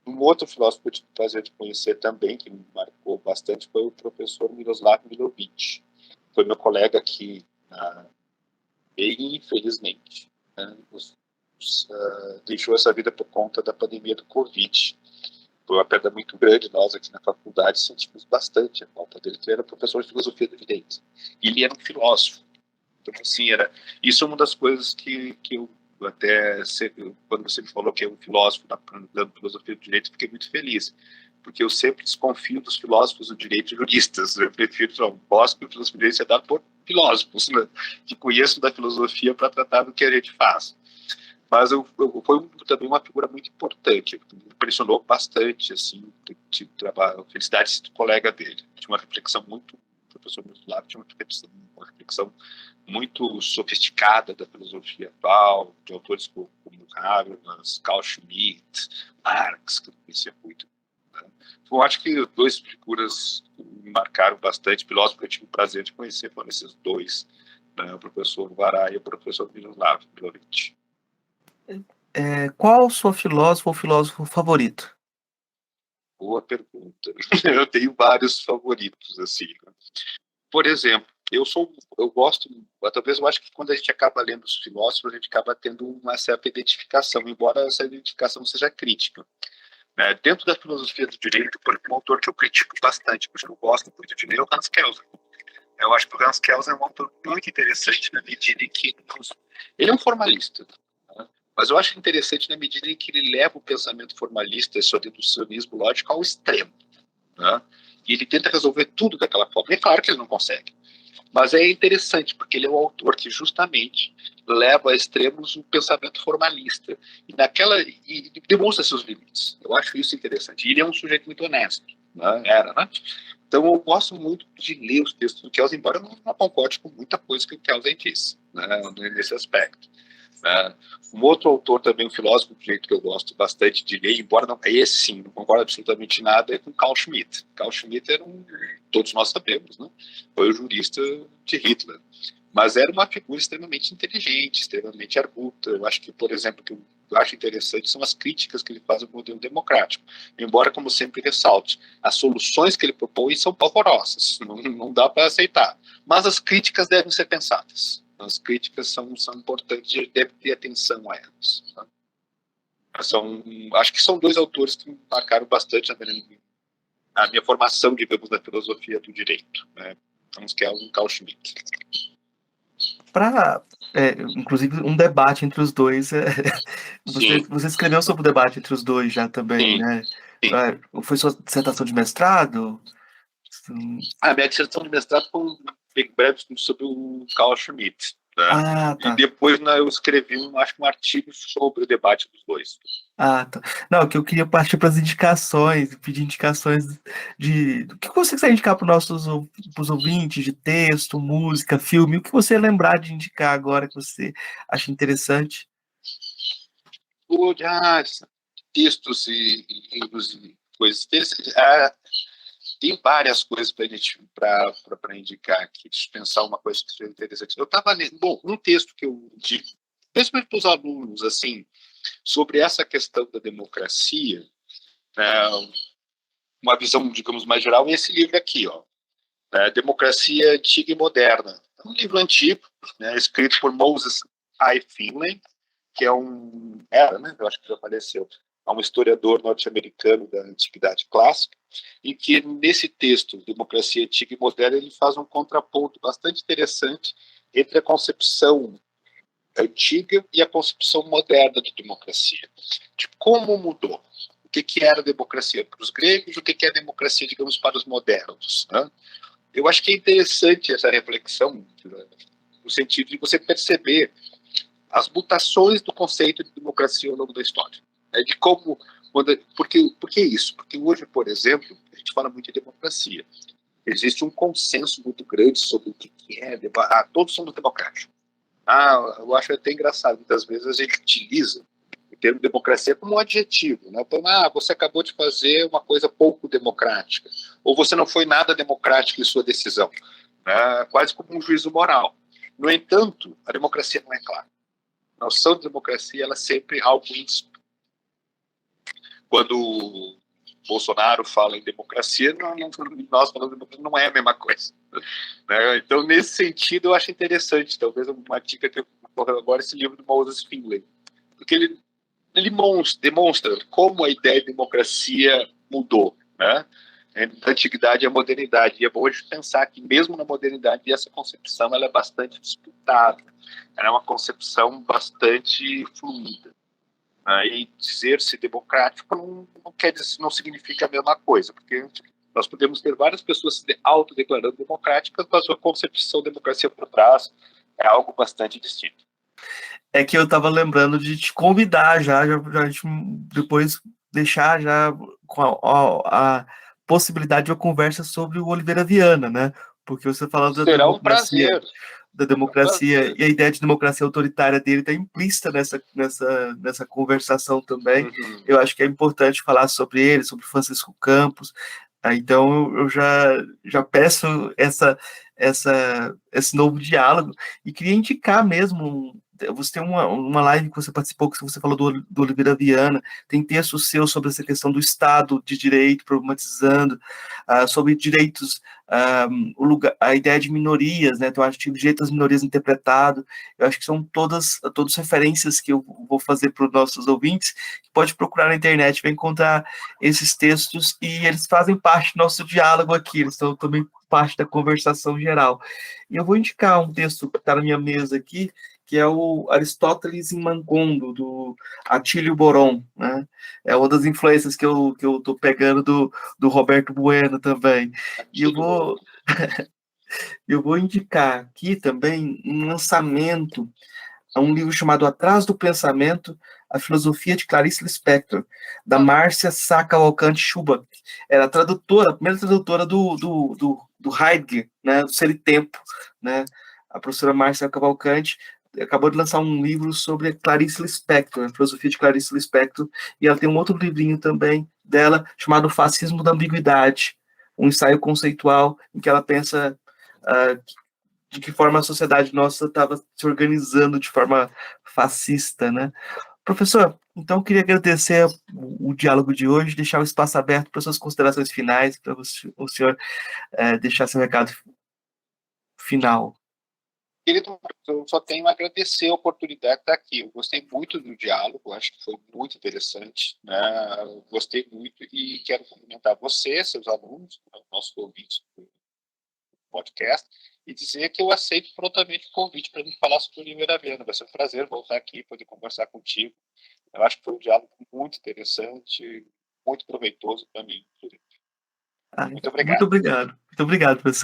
Um outro filósofo que eu tive o prazer de conhecer também, que me marcou bastante, foi o professor Miroslav Milovic. Foi meu colega aqui e, infelizmente, né, deixou essa vida por conta da pandemia do Covid. Foi uma perda muito grande. Nós aqui na faculdade sentimos bastante a falta dele, que ele era professor de filosofia do direito. E ele era um filósofo. Então, assim, isso é uma das coisas que eu até, quando você me falou que é um filósofo da filosofia do direito, fiquei muito feliz. Porque eu sempre desconfio dos filósofos do direito juristas. Eu prefiro, gosto que a filosofia do direito seja dada por filósofos, né, que conheçam da filosofia para tratar do que a gente faz. Mas foi também uma figura muito importante, me impressionou bastante, assim, de trabalho, felicidade do colega dele. Tinha uma reflexão muito, o professor Miroslav tinha uma reflexão muito sofisticada da filosofia atual, de autores como Habermas, Carl Schmitt, Marx, que eu conhecia muito. Né? Eu acho que duas figuras me marcaram bastante, filósofos que eu tive o prazer de conhecer foram esses dois, né? O professor Vará e o professor Miroslav Milovic. Qual o seu filósofo ou filósofo favorito? Boa pergunta. Eu tenho vários favoritos, assim. Por exemplo, eu gosto, talvez eu acho que quando a gente acaba lendo os filósofos, a gente acaba tendo uma certa identificação, embora essa identificação seja crítica. Dentro da filosofia do direito, por exemplo, um autor que eu critico bastante, porque eu gosto muito de ler, é o Hans Kelsen. Eu acho que o Hans Kelsen é um autor muito interessante na medida em que ele é um formalista, né? Mas eu acho interessante na medida em que ele leva o pensamento formalista e seu deducionismo lógico ao extremo, né? E ele tenta resolver tudo daquela forma. E é claro que ele não consegue. Mas é interessante, porque ele é um autor que justamente leva a extremos o pensamento formalista. E demonstra seus limites. Eu acho isso interessante. E ele é um sujeito muito honesto. Né? Né? Então eu gosto muito de ler os textos do Kelsen, embora eu não concorde com muita coisa que o Kelsen disse, né, nesse aspecto. Um outro autor também, um filósofo do jeito que eu gosto bastante de ler, embora não, esse sim, não concordo absolutamente nada, é com Carl Schmitt. Carl Schmitt era todos nós sabemos, né? Foi o jurista de Hitler, mas era uma figura extremamente inteligente, extremamente arguta. Eu acho que, por exemplo, que que eu acho interessante são as críticas que ele faz ao modelo democrático. Embora, como sempre ressalte, as soluções que ele propõe são pavorosas, não dá para aceitar. Mas as críticas devem ser pensadas. As críticas são importantes, a gente deve ter atenção a elas. Tá? Acho que são dois autores que me marcaram bastante a minha formação, digamos, na filosofia do direito, né? Então, que é o Carl Schmitt. Inclusive, um debate entre os dois. Sim, Você escreveu sobre o debate entre os dois já também, sim, né? sim. Foi sua dissertação de mestrado? A minha dissertação de mestrado foi um breve estudo sobre o Carl Schmitt. Né? Ah, E tá. depois eu escrevi acho que um artigo sobre o debate dos dois. Ah, tá. Não, que eu queria partir para as indicações, pedir indicações do que você quiser indicar para os ouvintes, de texto, música, filme, o que você lembrar de indicar agora que você acha interessante. Textos e livros e coisas. Tem várias coisas para indicar aqui. Deixa eu pensar uma coisa que seja interessante. Eu estava lendo, um texto que eu digo, principalmente para os alunos, assim, sobre essa questão da democracia, né, uma visão, digamos, mais geral, e esse livro aqui, ó, né, Democracia Antiga e Moderna. É um livro antigo, né, escrito por Moses I. Finley, que né, eu acho que já faleceu, é um historiador norte-americano da Antiguidade Clássica, em que nesse texto, Democracia Antiga e Moderna, ele faz um contraponto bastante interessante entre a concepção antiga e a concepção moderna de democracia. De como mudou. O que era democracia para os gregos, o que é democracia, digamos, para os modernos. Né? Eu acho que é interessante essa reflexão, no sentido de você perceber as mutações do conceito de democracia ao longo da história. Né? De como. Por que isso? Porque hoje, por exemplo, a gente fala muito de democracia. Existe um consenso muito grande sobre o que é. Todos somos democráticos. Eu acho até engraçado. Muitas vezes a gente utiliza o termo democracia como um adjetivo. Né? Então, você acabou de fazer uma coisa pouco democrática. Ou você não foi nada democrático em sua decisão. Né? Quase como um juízo moral. No entanto, a democracia não é clara. A noção de democracia ela é sempre algo íntimo. Quando Bolsonaro fala em democracia, nós falamos de democracia não é a mesma coisa. Né? Então, nesse sentido, eu acho interessante, talvez uma dica que eu vou agora, esse livro do Moses Finley, porque ele demonstra como a ideia de democracia mudou, né? Da antiguidade à modernidade. E é bom hoje pensar que, mesmo na modernidade, essa concepção ela é bastante disputada. Ela é uma concepção bastante fluida. E dizer-se democrático não significa a mesma coisa, porque nós podemos ter várias pessoas se autodeclarando democráticas, mas a concepção de democracia por trás é algo bastante distinto. É que eu estava lembrando de te convidar já depois deixar já com a possibilidade de uma conversa sobre o Oliveira Viana, né? Porque você falando Será um prazer. Da democracia e a ideia de democracia autoritária dele está implícita nessa conversação também. Uhum. Eu acho que é importante falar sobre ele, sobre Francisco Campos. Então eu já peço esse novo diálogo e queria indicar mesmo. Você tem uma live que você participou, que você falou do Oliveira Viana, tem texto seu sobre essa questão do Estado de Direito, problematizando, sobre direitos, a ideia de minorias, né? Então, acho que o direito das minorias interpretado, eu acho que são todas referências que eu vou fazer para os nossos ouvintes, pode procurar na internet, vai encontrar esses textos e eles fazem parte do nosso diálogo aqui, eles são também parte da conversação geral. E eu vou indicar um texto que está na minha mesa aqui, que é o Aristóteles em Mancondo, do Atílio Boron, né? É uma das influências que eu estou pegando do Roberto Bueno também. E eu vou indicar aqui também um lançamento, um livro chamado Atrás do Pensamento, a Filosofia de Clarice Lispector, da Márcia Sá Cavalcante Schubach. Era a primeira tradutora do Heidegger, né, do Ser e Tempo, né? A professora Márcia Cavalcante acabou de lançar um livro sobre Clarice Lispector, a filosofia de Clarice Lispector, e ela tem um outro livrinho também dela, chamado Fascismo da Ambiguidade, um ensaio conceitual em que ela pensa de que forma a sociedade nossa estava se organizando de forma fascista, né? Professor, então eu queria agradecer o diálogo de hoje, deixar o espaço aberto para suas considerações finais, para o senhor deixar seu recado final. Querido, eu só tenho a agradecer a oportunidade de estar aqui. Eu gostei muito do diálogo, acho que foi muito interessante, né? Eu gostei muito e quero cumprimentar você, seus alunos, nossos ouvintes do podcast, e dizer que eu aceito prontamente o convite para me falar sobre o Livro da Venda. Vai ser um prazer voltar aqui e poder conversar contigo. Eu acho que foi um diálogo muito interessante, muito proveitoso para mim. Muito Muito obrigado. obrigado. Muito obrigado, professor.